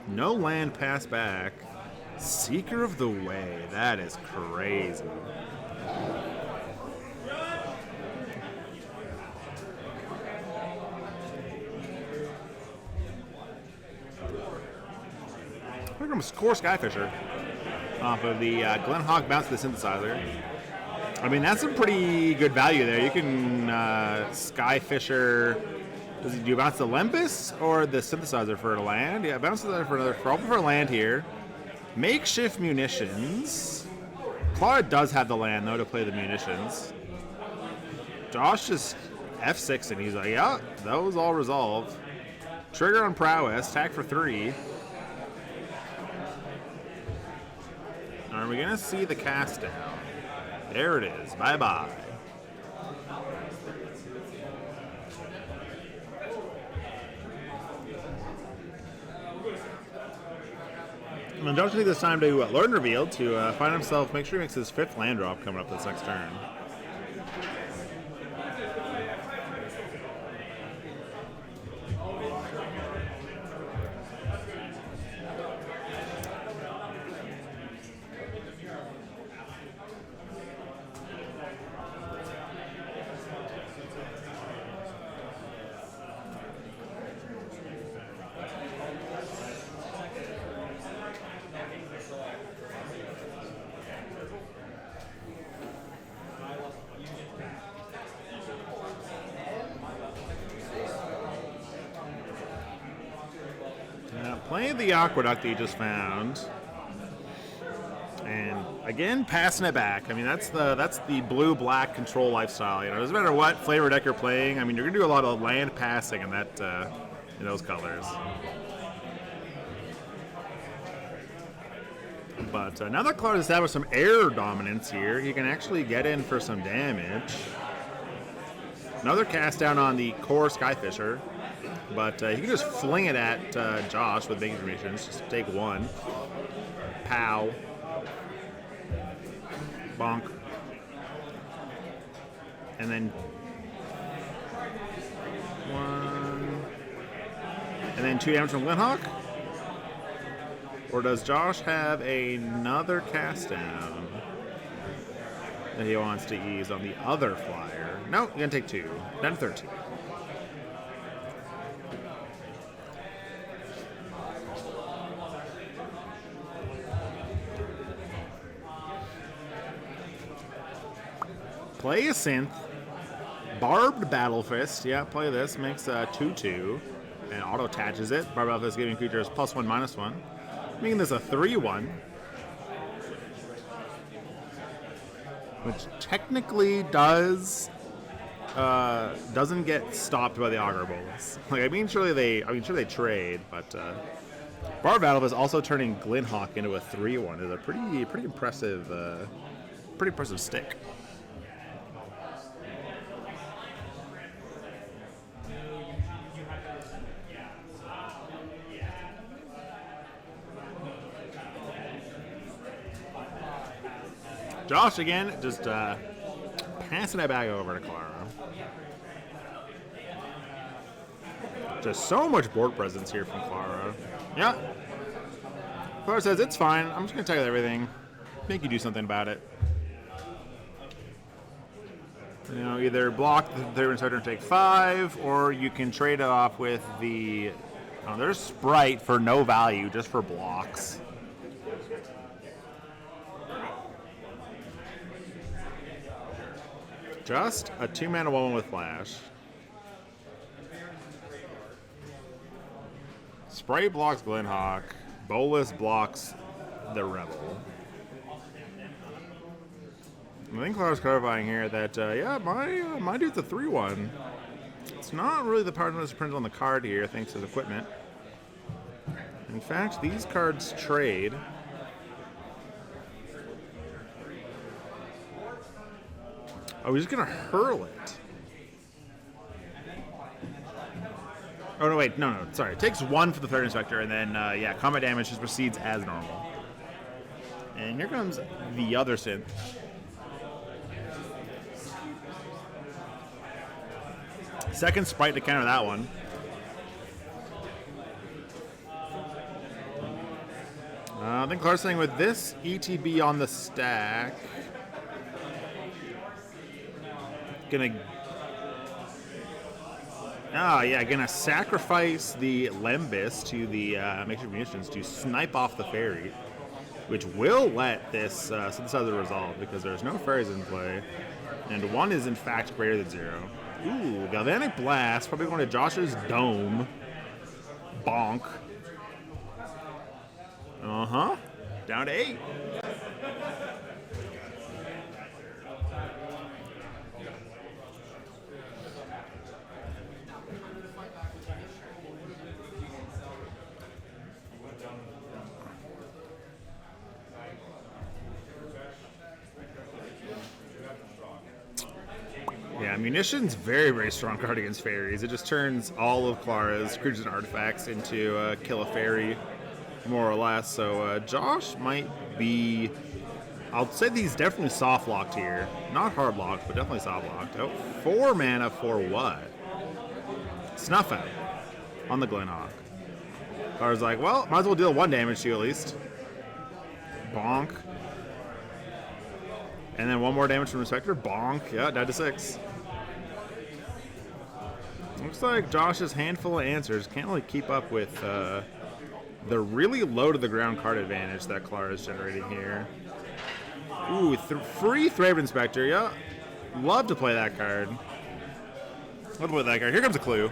no land pass back. Seeker of the Way. That is crazy. Here comes Core Skyfisher off of the Glint bounce to the synthesizer. I mean, that's some pretty good value there. You can Skyfisher. Do you bounce the Limbus or the synthesizer for a land? Yeah, bounce the for another. Probably for a land here. Makeshift munitions. Clara does have the land though to play the munitions. Josh just F6 and he's like, yeah, those all resolve. Trigger on prowess. Attack for 3. Are we gonna see the cast down? There it is. Bye bye. And Josh will take this time to learn reveal to find himself. Make sure he makes his 5th land drop coming up this next turn. Playing the Aqueduct that you just found. And Again, passing it back. I mean, that's the blue-black control lifestyle. You know, doesn't matter what flavor deck you're playing. I mean, you're gonna do a lot of land passing in that in those colors. But now that Clar's established some air dominance here, he can actually get in for some damage. Another cast down on the core Skyfisher, but he can just fling it at Josh with big informations. Just take one. Pow. Bonk. And then one. And then 2 damage from Glinthawk? Or does Josh have another cast down that he wants to ease on the other flyer? No, you're going to take 2. Down to 13. Play a Synth. Barbed Battle Fist. Yeah, play this. Makes 2/2. And auto-attaches it. Barbed Battle Fist giving creatures +1/-1. Making this a 3/1. Which technically doesn't get stopped by the Augur Bolus. Like, I mean, sure they trade, but Barbed Battle Fist also turning Glinthawk into a 3/1 is a pretty impressive stick. Josh again, just passing it back over to Clara. Just so much board presence here from Clara. Yeah. Clara says, it's fine. I'm just going to tell you everything. Make you do something about it. You know, either block the third inspector and take 5, or you can trade it off with the... Oh, there's Sprite for no value, just for blocks. Just a 2-mana 1/1 with Flash. Sprite blocks Glinthawk. Bolus blocks the Rebel. I think Clara's clarifying here that, yeah, my dude's a 3/1. It's not really the part that's printed on the card here, thanks to his equipment. In fact, these cards trade. Oh, he's just gonna hurl it. Oh, no, wait, no, sorry. It takes 1 for the third inspector, and then, yeah, combat damage just proceeds as normal. And here comes the other synth. Second Sprite to counter that one. I think Clark's saying with this ETB on the stack, gonna sacrifice the Lembus to the makeshift munitions to snipe off the Fairy, which will let this synthesizer resolve because there's no Fairies in play, and 1 is in fact greater than 0. Ooh, Galvanic Blast, probably going to Josh's Dome. Bonk. Uh-huh. Down to 8. Yeah, Munition's very, very strong card against Fairies. It just turns all of Clara's creatures and artifacts into kill a Fairy, more or less. So Josh might be... I'll say he's definitely soft-locked here. Not hard-locked, but definitely soft-locked. Oh, 4 mana for what? Snuff Out on the Glinthawk. Clara's like, well, might as well deal 1 damage to you at least. Bonk. And then 1 more damage from Inspector. Bonk. Yeah, down to 6. Looks like Josh's handful of answers can't really keep up with the really low-to-the-ground card advantage that Clara is generating here. Ooh, free Thraben Inspector. Yeah, love to play that card. Love to play that card. Here comes a clue.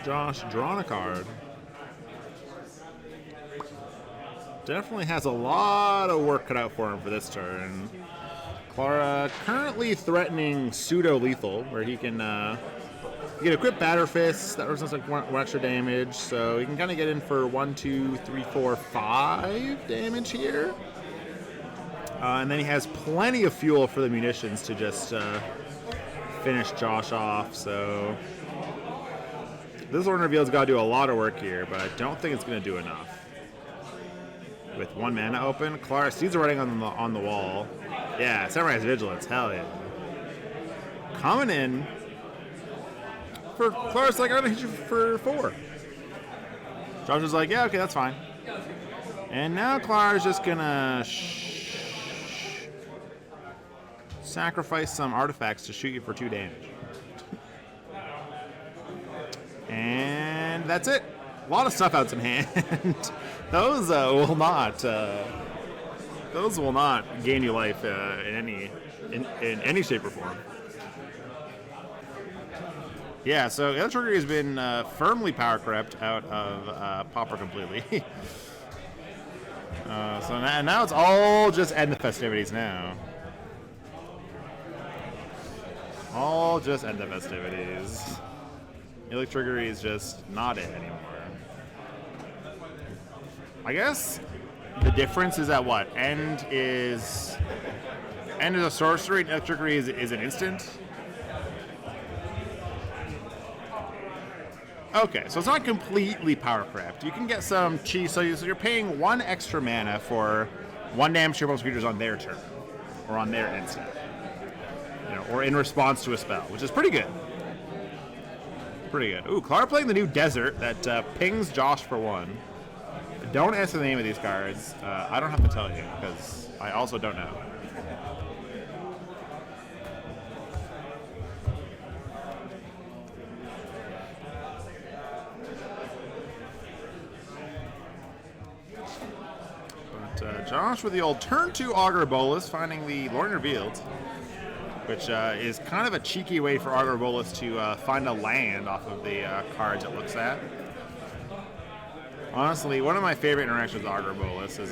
Josh drawing a card. Definitely has a lot of work cut out for him for this turn. Clara currently threatening pseudo-lethal, where he can equip Batter Fist. That represents like one extra damage, so he can kind of get in for 1, 2, 3, 4, 5 damage here. And then he has plenty of fuel for the munitions to just finish Josh off, so this Lord Revealed's got to do a lot of work here, but I don't think it's going to do enough. With 1 mana open, Clara sees the writing on the wall. Yeah, Samurai's Vigilance, hell yeah. Coming in for Clara's like, I'm going to hit you for 4. Josh is like, yeah, okay, that's fine. And now Clara's just going to sacrifice some artifacts to shoot you for 2 damage. And that's it. A lot of stuff outs in hand. Those will not gain you life in any shape or form. Yeah, so the trigger has been firmly power crept out of Pauper completely. So now it's all just end the festivities now. All just end the festivities. Electrickery is just not it anymore. I guess the difference is that what? End is a sorcery, and electrickery is an instant. Okay, so it's not completely power crept. You can get some cheese, so you're paying 1 extra mana for 1 damage to your opponent's creatures on their turn, or on their instant, or in response to a spell, which is pretty good. Pretty good. Ooh, Clara playing the new Desert that pings Josh for 1. Don't ask the name of these cards. I don't have to tell you, because I also don't know. But Josh with the old turn 2 Augur Bolus, finding the Lord Revealed, which is kind of a cheeky way for Augur Bolus to find a land off of the cards it looks at. Honestly, one of my favorite interactions with Augur Bolus is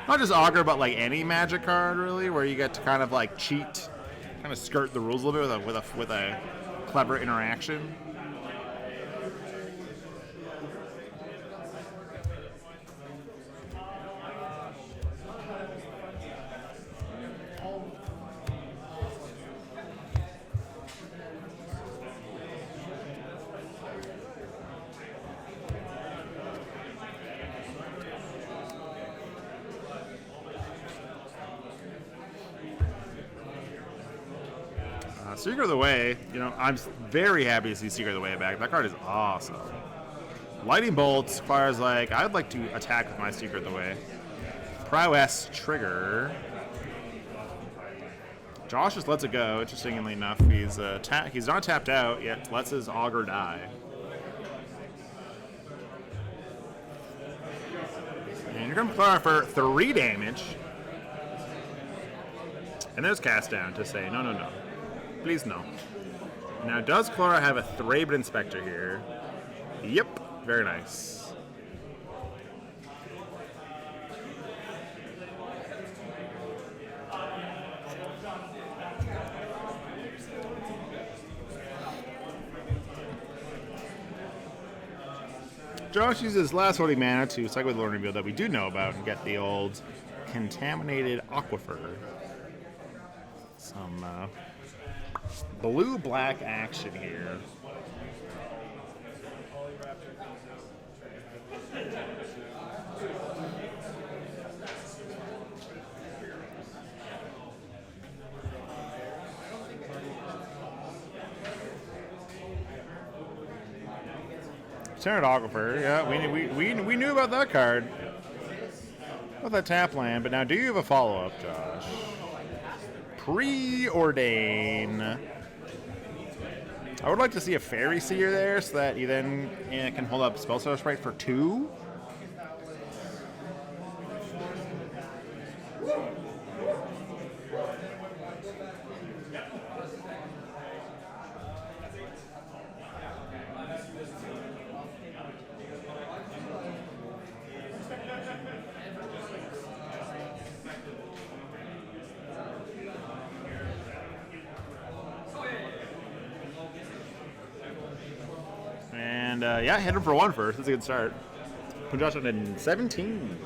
not just Augur, but like any Magic card, really, where you get to kind of like cheat, kind of skirt the rules a little bit with a clever interaction. Secret of the Way, I'm very happy to see Secret of the Way back. That card is awesome. Lightning Bolts, Clara's like, I'd like to attack with my Secret of the Way. Prowess trigger. Josh just lets it go, interestingly enough. He's not tapped out, yet lets his Augur die. And you're going to Clara for 3 damage. And there's Cast Down to say, no. Please no. Now, does Clara have a Thraben Inspector here? Yep. Very nice. Josh uses his last holding mana to cycle with Lord Revealed that we do know about and get the old Contaminated Aquifer. Some blue-black action here. Standard Aquifer, yeah, we knew about that card. About that tap land, but now do you have a follow-up, Josh? Preordain. I would like to see a Fairy Seer there so that you then can hold up Spellstar Sprite for 2. And yeah, hit him for 1 first. That's a good start. Put Josh on 17.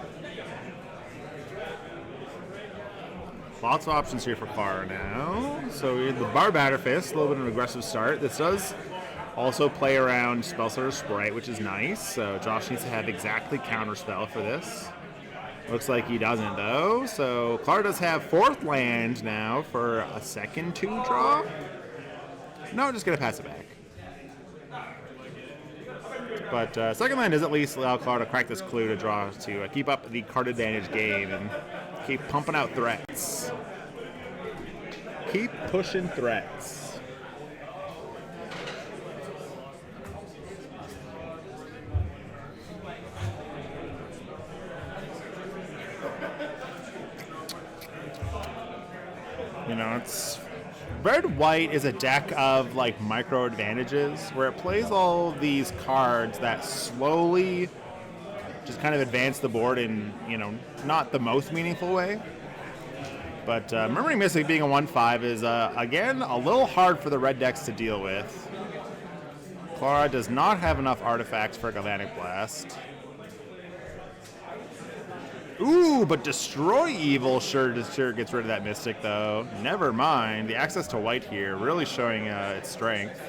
Lots of options here for Clara now. So we have the Barbatter Fist, a little bit of an aggressive start. This does also play around Spellslinger Sprite, which is nice. So Josh needs to have exactly Counterspell for this. Looks like he doesn't, though. So Clara does have 4th land now for a second 2 draw. No, just going to pass it back. But second land does at least allow Clara to crack this clue to draw to keep up the card advantage game and keep pumping out threats. Keep pushing threats. You know, it's Red-White is a deck of like micro advantages where it plays all these cards that slowly just kind of advance the board in, you know, not the most meaningful way. But Murmuring Mystic being a 1/5 is, again, a little hard for the red decks to deal with. Clara does not have enough artifacts for Galvanic Blast. Ooh, but Destroy Evil sure gets rid of that Mystic, though. Never mind. The access to white here really showing its strength.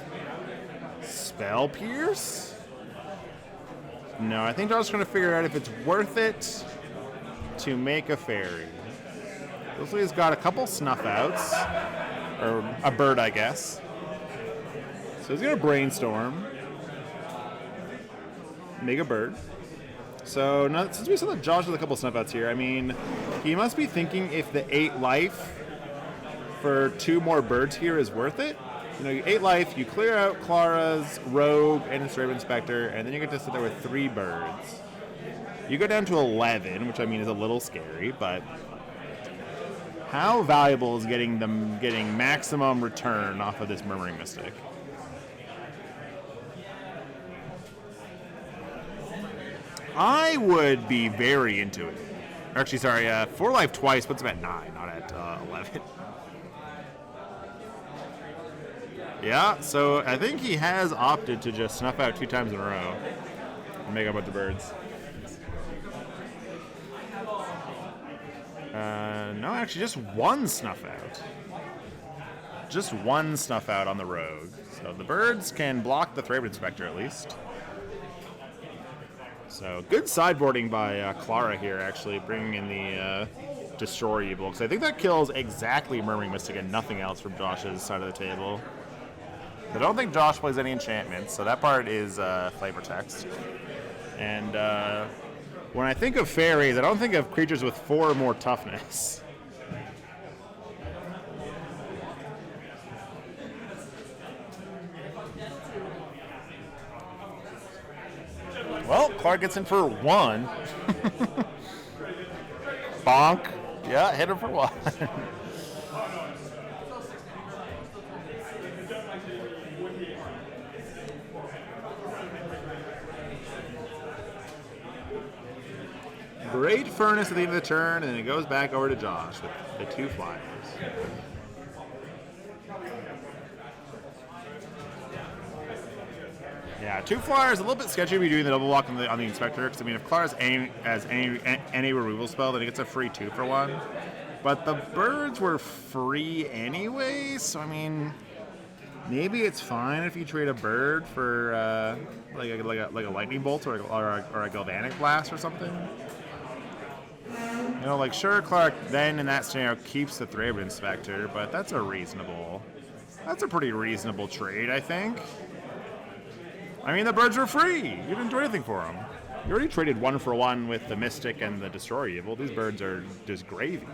Spell Pierce? No, I think Josh's going to figure out if it's worth it to make a fairy. Looks like he's got a couple Snuff Outs. Or a bird, I guess. So he's going to Brainstorm. Make a bird. So now, since we still have Josh with a couple Snuff Outs here, I mean, he must be thinking if the 8 life for 2 more birds here is worth it. You know, 8 life, you clear out Clara's Rogue and its Raven Spectre, and then you get to sit there with 3 birds. You go down to 11, which I mean is a little scary, but how valuable is getting maximum return off of this Murmuring Mystic? I would be very into it. Actually, sorry, 4 life twice puts him at 9, not at 11. Yeah, so I think he has opted to just snuff out 2 times in a row and make a bunch of birds. No, actually, just 1 snuff out. Just 1 snuff out on the rogue. So the birds can block the Thraben Spectre at least. So good sideboarding by Clara here, actually, bringing in the Destroy Evil. Because I think that kills exactly Murmuring Mystic and nothing else from Josh's side of the table. I don't think Josh plays any enchantments, so that part is flavor text. And when I think of fairies, I don't think of creatures with 4 or more toughness. Well, Clark gets in for 1. Bonk. Yeah, hit him for 1. Great Furnace at the end of the turn, and then it goes back over to Josh with the 2 flyers. Yeah, 2 flyers, a little bit sketchy to be doing the double walk on the Inspector, because I mean, if Clara has any removal spell, then he gets a free 2 for 1. But the birds were free anyway, so I mean, maybe it's fine if you trade a bird for like a lightning bolt or a galvanic blast or something. You know, like sure, Clark then in that scenario keeps the Thraben Inspector, but that's a pretty reasonable trade, I think. I mean, the birds were free. You didn't do anything for them. You already traded 1 for 1 with the Mystic and the Destroy Evil. These birds are just gravy.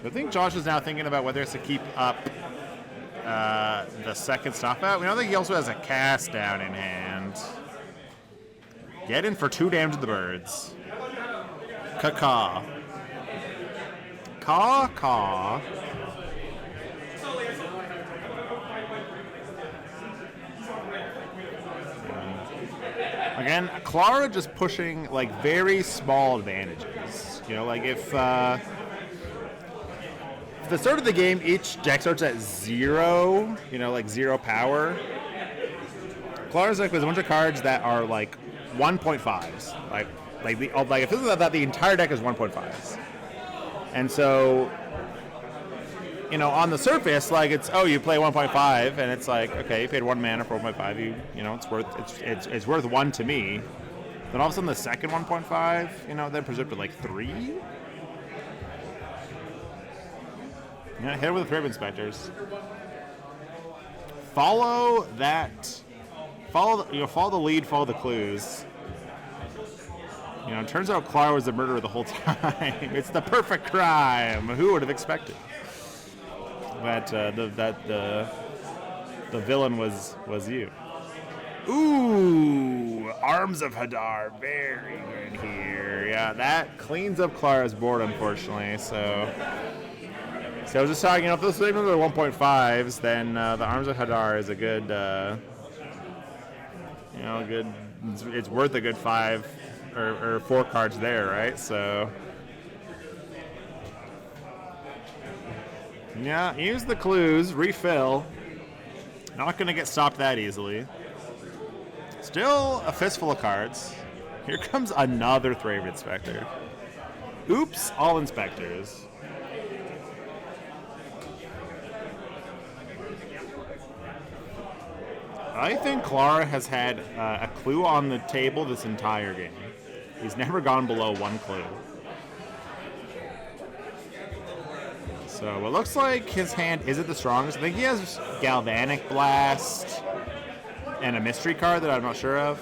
I think Josh is now thinking about whether it's to keep up the second Snuff Out. We don't think he also has a Cast Down in hand. Get in for 2 damage to the birds. Caw-caw. Caw-caw. Again, Clara just pushing like very small advantages. You know, like if the start of the game, each deck starts at 0, you know, like 0 power. Clara's deck has a bunch of cards that are like 1.5s. Like if this is that, the entire deck is 1.5s. And so, you know, on the surface, like it's, oh, you play 1.5, and it's like, okay, you paid 1 mana for 1.5. You know, it's worth 1 to me. Then all of a sudden, the second 1.5, you know, then preserved to like 3. Yeah, hit it with the Threat Inspectors. Follow the lead, follow the clues. You know, it turns out Clara was the murderer the whole time. It's the perfect crime. Who would have expected that the villain was you? Ooh, Arms of Hadar, very good here. Yeah, that cleans up Clara's board, unfortunately. So I was just talking, you know, if those things are 1.5s, then the Arms of Hadar is a good, you know, good. It's worth a good 5 or 4 cards there, right? So yeah, use the clues, refill. Not gonna get stopped that easily. Still a fistful of cards. Here comes another Thraven Inspector. Oops, all inspectors. I think Clara has had a clue on the table this entire game. He's never gone below 1 clue. So it looks like his hand isn't the strongest. I think he has Galvanic Blast and a mystery card that I'm not sure of.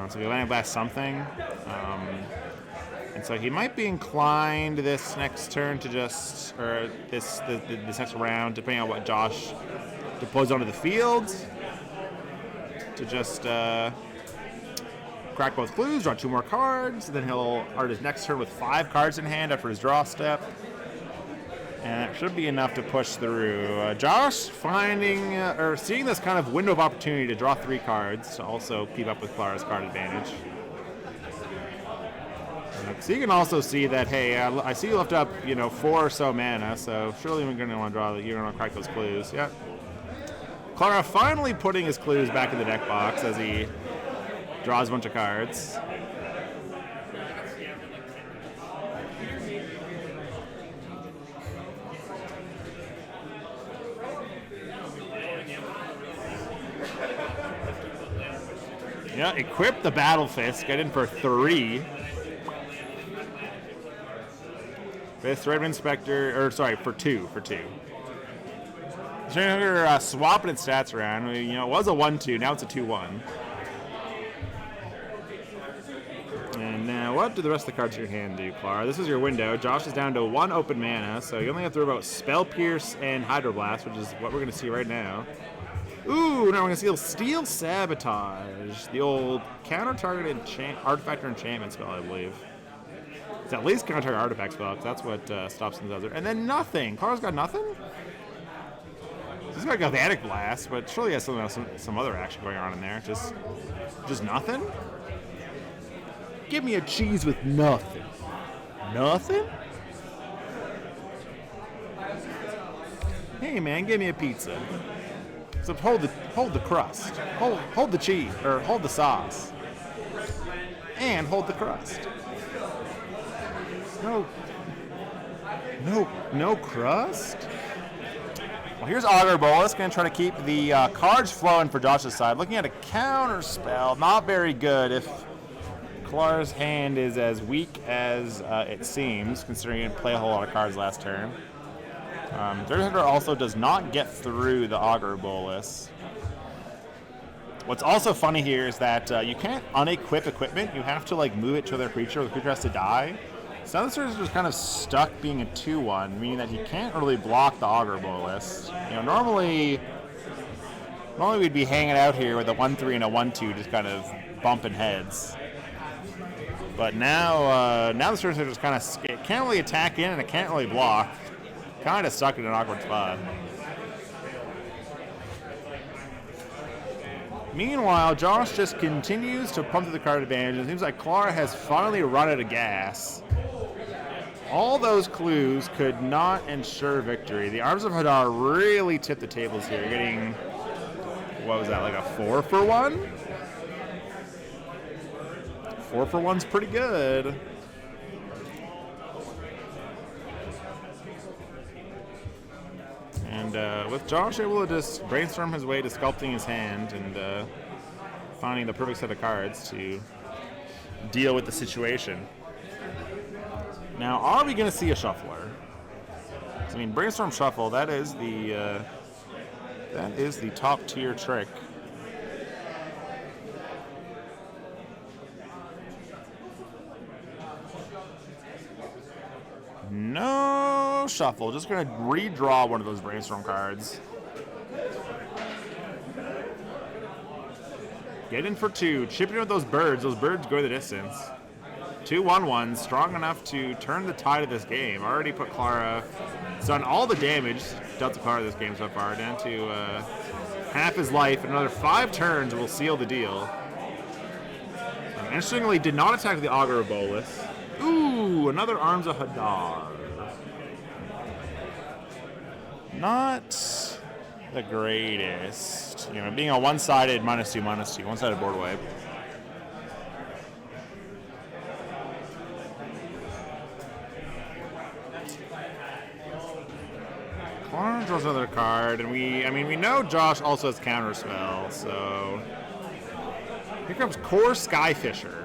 So Galvanic Blast something. And so he might be inclined this next turn to just, or this next round, depending on what Josh deploys onto the field, to just crack both clues, draw 2 more cards, then he'll start his next turn with 5 cards in hand after his draw step. And that should be enough to push through. Josh finding, or seeing this kind of window of opportunity to draw 3 cards to also keep up with Clara's card advantage. So you can also see that, hey, I see you left up, you know, 4 or so mana, so surely we're going to want to draw, you're going to crack those clues. Yep. Clara finally putting his clues back in the deck box as he draws a bunch of cards. Yeah, equip the Battle Fist, get in for 3. This Red Inspector, or sorry, for 2. So you're swapping its stats around. You know, it was a 1-2, now it's a 2-1. And now, what do the rest of the cards in your hand do, Clara? This is your window. Josh is down to 1 open mana, so you only have to worry about Spell Pierce and Hydroblast, which is what we're going to see right now. Ooh, now we're going to see Steel Sabotage, the old counter-targeted artifact or enchantment spell, I believe. It's at least counter-target artifact spell, because that's what stops in the desert. And then nothing. Clara's got nothing? He's got Galvanic Blast, but surely he has some other action going on in there. Just nothing? Give me a cheese with nothing. Nothing? Hey man, give me a pizza. So hold the crust. Hold the cheese, or hold the sauce. And hold the crust. No crust? Well, here's Augur Bolus, going to try to keep the cards flowing for Josh's side. Looking at a counter spell, not very good if Clara's hand is as weak as it seems, considering he didn't play a whole lot of cards last turn. Third Hunter also does not get through the Augur Bolus. What's also funny here is that you can't unequip equipment. You have to like move it to another creature, or the creature has to die. So this is just kind of stuck being a 2-1, meaning that he can't really block the Augur Bolus. You know, normally we'd be hanging out here with a 1-3 and a 1-2, just kind of bumping heads. But now the Surfer just kind of, it can't really attack in and it can't really block. Kind of stuck in an awkward spot. Meanwhile, Josh just continues to pump through the card advantage. It seems like Clara has finally run out of gas. All those clues could not ensure victory. The Arms of Hadar really tipped the tables here, getting, what was that, like a 4 for 1? 4 for 1's pretty good. And with Josh able to just brainstorm his way to sculpting his hand and finding the perfect set of cards to deal with the situation. Now, are we going to see a shuffler? I mean, brainstorm shuffle, that is the top tier trick. No shuffle. Just going to redraw one of those brainstorm cards. Get in for 2. Chip in with those birds. Those birds go the distance. 2 1/1s, strong enough to turn the tide of this game. Already put Clara. It's done all the damage. Dealt to Clara this game so far. Down to half his life. Another 5 turns will seal the deal. Interestingly, did not attack the Augur of Bolus. Ooh, another Arms of Hadar. Not the greatest. You know, being a one-sided -2/-2, one-sided board wipe. Clara draws another card, and we know Josh also has Counterspell, so here comes Core Skyfisher.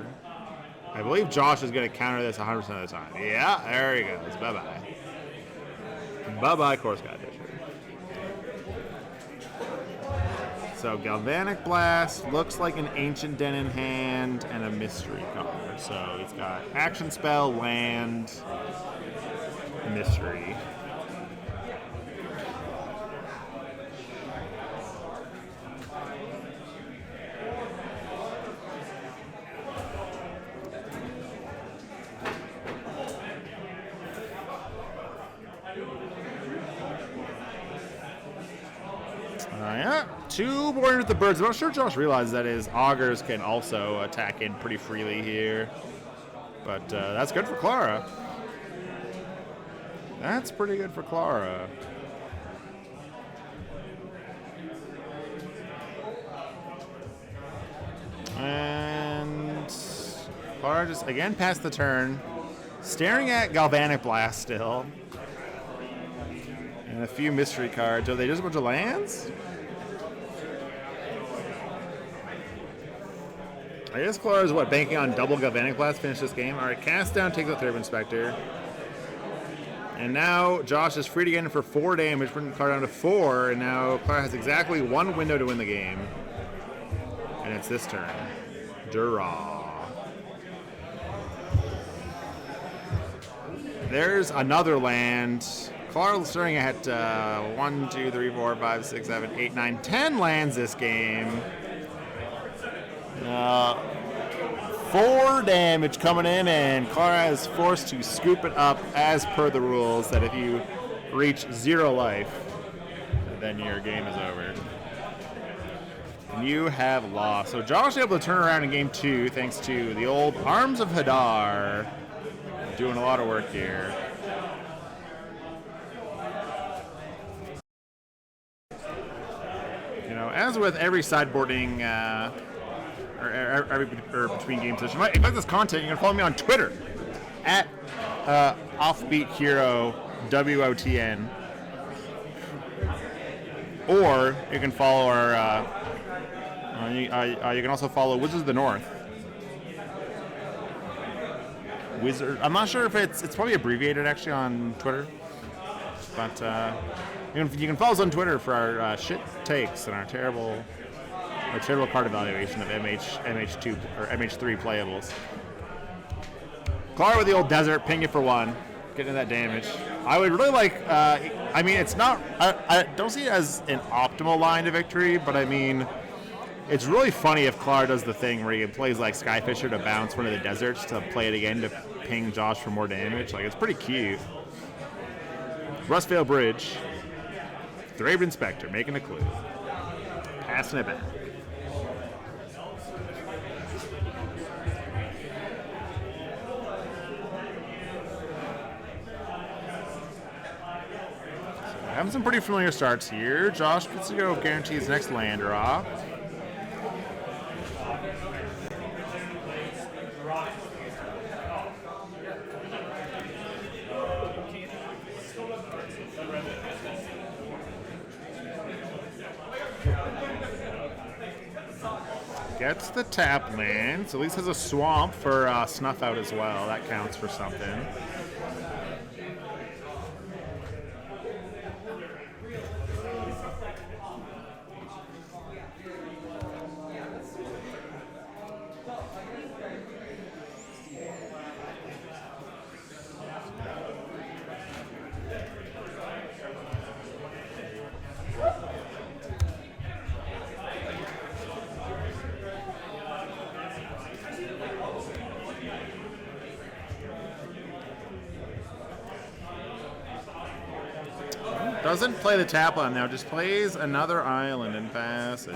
I believe Josh is going to counter this 100% of the time. Yeah, there he goes. Bye-bye. Bye-bye, Core Skyfisher. So Galvanic Blast looks like an Ancient Den in hand and a Mystery card. So he's got Action Spell, Land, Mystery. Yeah, 2 Warriors with the Birds. I'm not sure Josh realizes that his Augurs can also attack in pretty freely here. But that's good for Clara. That's pretty good for Clara. And Clara just again passed the turn. Staring at Galvanic Blast still. And a few mystery cards. Are they just a bunch of lands? I guess Clara is banking on double Galvanic Blast to finish this game. All right, cast down, take the Third Inspector. And now Josh is free to get in for 4 damage, bringing Clara down to 4. And now Clara has exactly 1 window to win the game. And it's this turn. Draw. There's another land. Clara starting at 1, 2, 3, 4, 5, 6, 7, 8, 9, 10 lands this game. 4 damage coming in, and Clara is forced to scoop it up as per the rules that if you reach 0 life, then your game is over. And you have lost. So Josh is able to turn around in game 2 thanks to the old Arms of Hadar doing a lot of work here. You know, as with every sideboarding or between game sessions, if you like this content, you can follow me on Twitter at Offbeat Hero WOTN, or you can follow our. You can also follow Wizards of the North. Wizard. I'm not sure if it's probably abbreviated actually on Twitter, but you can follow us on Twitter for our shit takes and our terrible card evaluation of MH2 or MH3 playables. Clara with the old desert, ping it for 1, getting that damage. I would really like. I mean, it's not. I don't see it as an optimal line to victory, but I mean, it's really funny if Clara does the thing where he plays like Skyfisher to bounce one of the deserts to play it again to ping Josh for more damage. Like, it's pretty cute. Rustvale Bridge. Thraben Inspector making a clue. Passing it back. Having some pretty familiar starts here. Josh gets to go guarantee his next land drop. Gets the tap land, so at least has a swamp for snuff out as well. That counts for something. Doesn't play the tap land now, just plays another island and passes.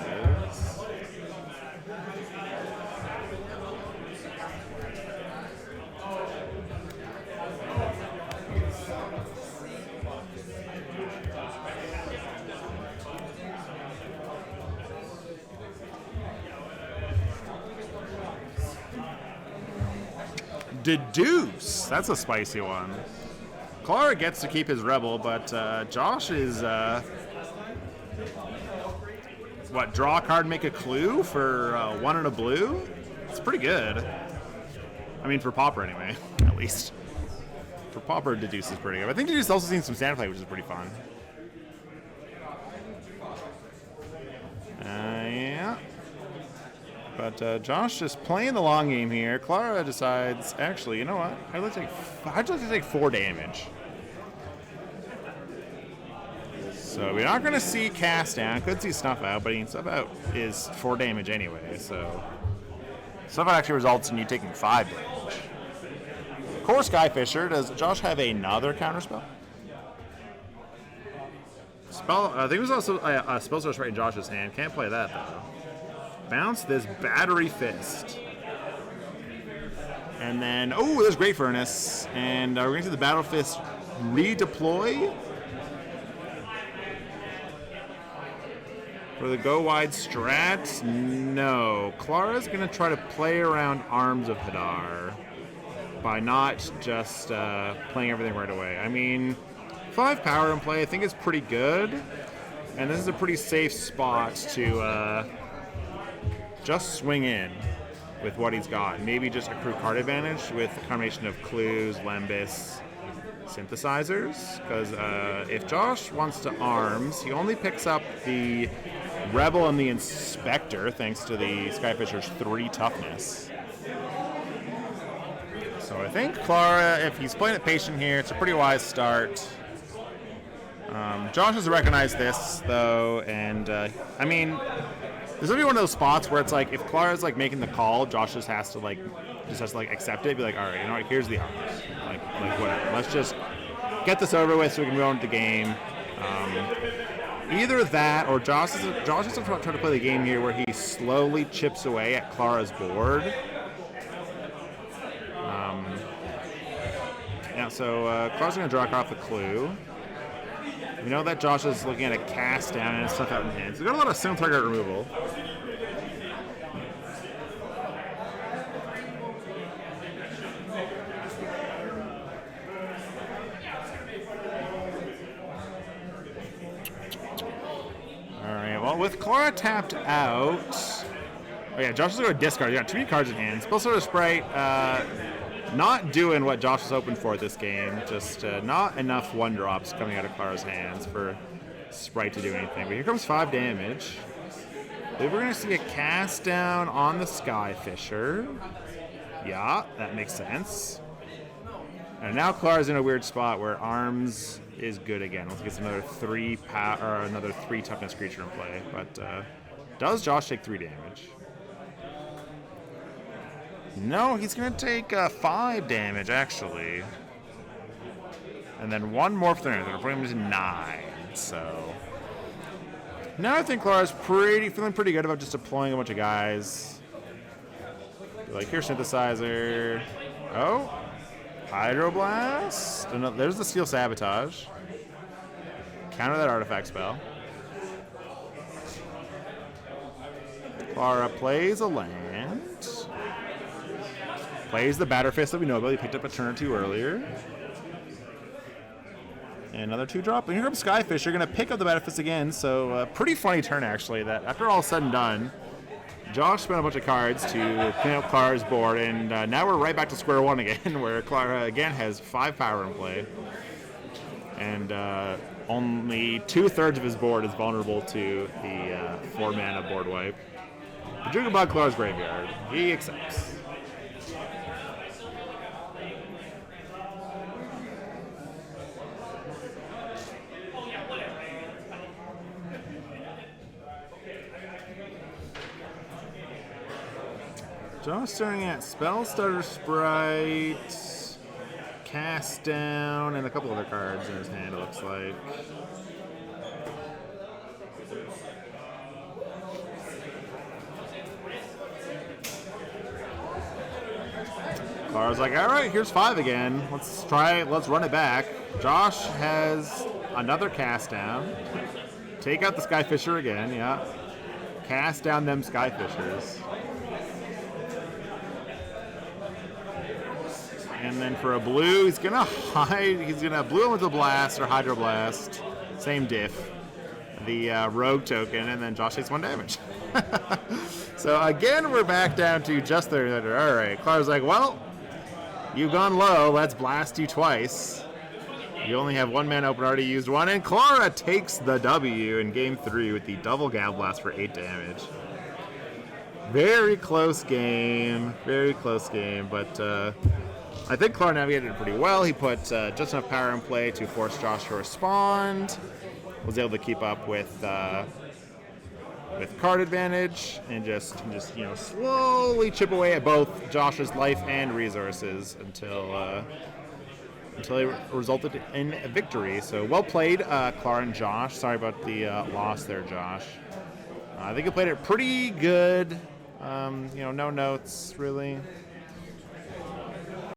Deduce! That's a spicy one. Clara gets to keep his rebel, but Josh is, what, draw a card, make a clue for 1 and a blue? It's pretty good. I mean, for Pauper anyway, at least. For Pauper, Deduce is pretty good. I think Deduce also seen some standard play, which is pretty fun. Yeah. But Josh just playing the long game here. Clara decides, actually, you know what? I'd like to take 4 damage. So we're not going to see cast down. Could see snuff out, but snuff out is 4 damage anyway. So snuff out actually results in you taking 5 damage. Core Skyfisher. Does Josh have another counterspell? I think there's also a spell source right in Josh's hand. Can't play that though. Bounce this Battery Fist. And then, oh, there's Great Furnace. And we're going to see the Battle Fist redeploy. For the go wide strat, no. Clara's going to try to play around Arms of Hadar by not just playing everything right away. I mean, 5 power in play I think is pretty good. And this is a pretty safe spot to just swing in with what he's got. Maybe just accrue card advantage with a combination of clues, Lembus, synthesizers. Because if Josh wants to arms, he only picks up the Rebel and the Inspector thanks to the Skyfisher's 3 toughness. So I think Clara, if he's playing it patient here, it's a pretty wise start. Josh has recognized this though, and I mean, there's gonna be one of those spots where it's like if Clara's like making the call, Josh just has to accept it. Be like, all right, you know what? Here's the arms. Like whatever. Let's just get this over with so we can go into the game. Either that or Josh is trying to play the game here where he slowly chips away at Clara's board. Yeah. So Clara's gonna draw off the clue. We know that Josh is looking at a cast down and stuff out in hand. So we've got a lot of single target removal. Alright, well with Clara tapped out. Oh yeah, Josh is going to discard. You got 2 cards in hand. Spell Sorter Sprite, not doing what Josh was hoping for this game. Just not enough 1-drops coming out of Clara's hands for Sprite to do anything. But here comes 5 damage. I believe we're going to see a cast down on the Skyfisher. Yeah, that makes sense. And now Clara's in a weird spot where arms is good again. Let's get another 3 toughness creature in play. But does Josh take 3 damage? No, he's going to take 5 damage, actually. And then 1 more for the other. Bring him to 9, so... Now I think Clara's feeling pretty good about just deploying a bunch of guys. Like, here's Synthesizer. Oh, Hydroblast. There's the Steel Sabotage. Counter that artifact spell. Clara plays a land. Plays the Batter Fist that we know about. He picked up a turn or two earlier. And another 2-drop. And here comes Skyfish. You're going to pick up the Batter Fist again. So pretty funny turn, actually, that after all said and done, Josh spent a bunch of cards to clean up Clara's board. And now we're right back to square one again, where Clara, again, has 5 power in play. And only 2/3 of his board is vulnerable to the 4-mana board wipe. Drinking about Clara's graveyard. He accepts. Josh starting at Spell Starter Sprite, Cast Down, and a couple other cards in his hand, it looks like. Clara's like, all right, here's 5 again. Let's run it back. Josh has another Cast Down. Take out the Skyfisher again, yeah. Cast down them Skyfishers. And then for a blue, he's gonna hide. He's gonna blue him with a blast or Hydroblast, same diff. The rogue token, and then Josh takes 1 damage. So again, we're back down to just there. All right, Clara's like, well, you've gone low. Let's blast you twice. You only have 1 mana open, already used 1, and Clara takes the W in game 3 with the double Gal Blast for 8 damage. Very close game, but. I think Clara navigated it pretty well. He put just enough power in play to force Josh to respond. Was able to keep up with card advantage and just slowly chip away at both Josh's life and resources until it resulted in a victory. So well played, Clara and Josh. Sorry about the loss there, Josh. I think you played it pretty good. No notes really.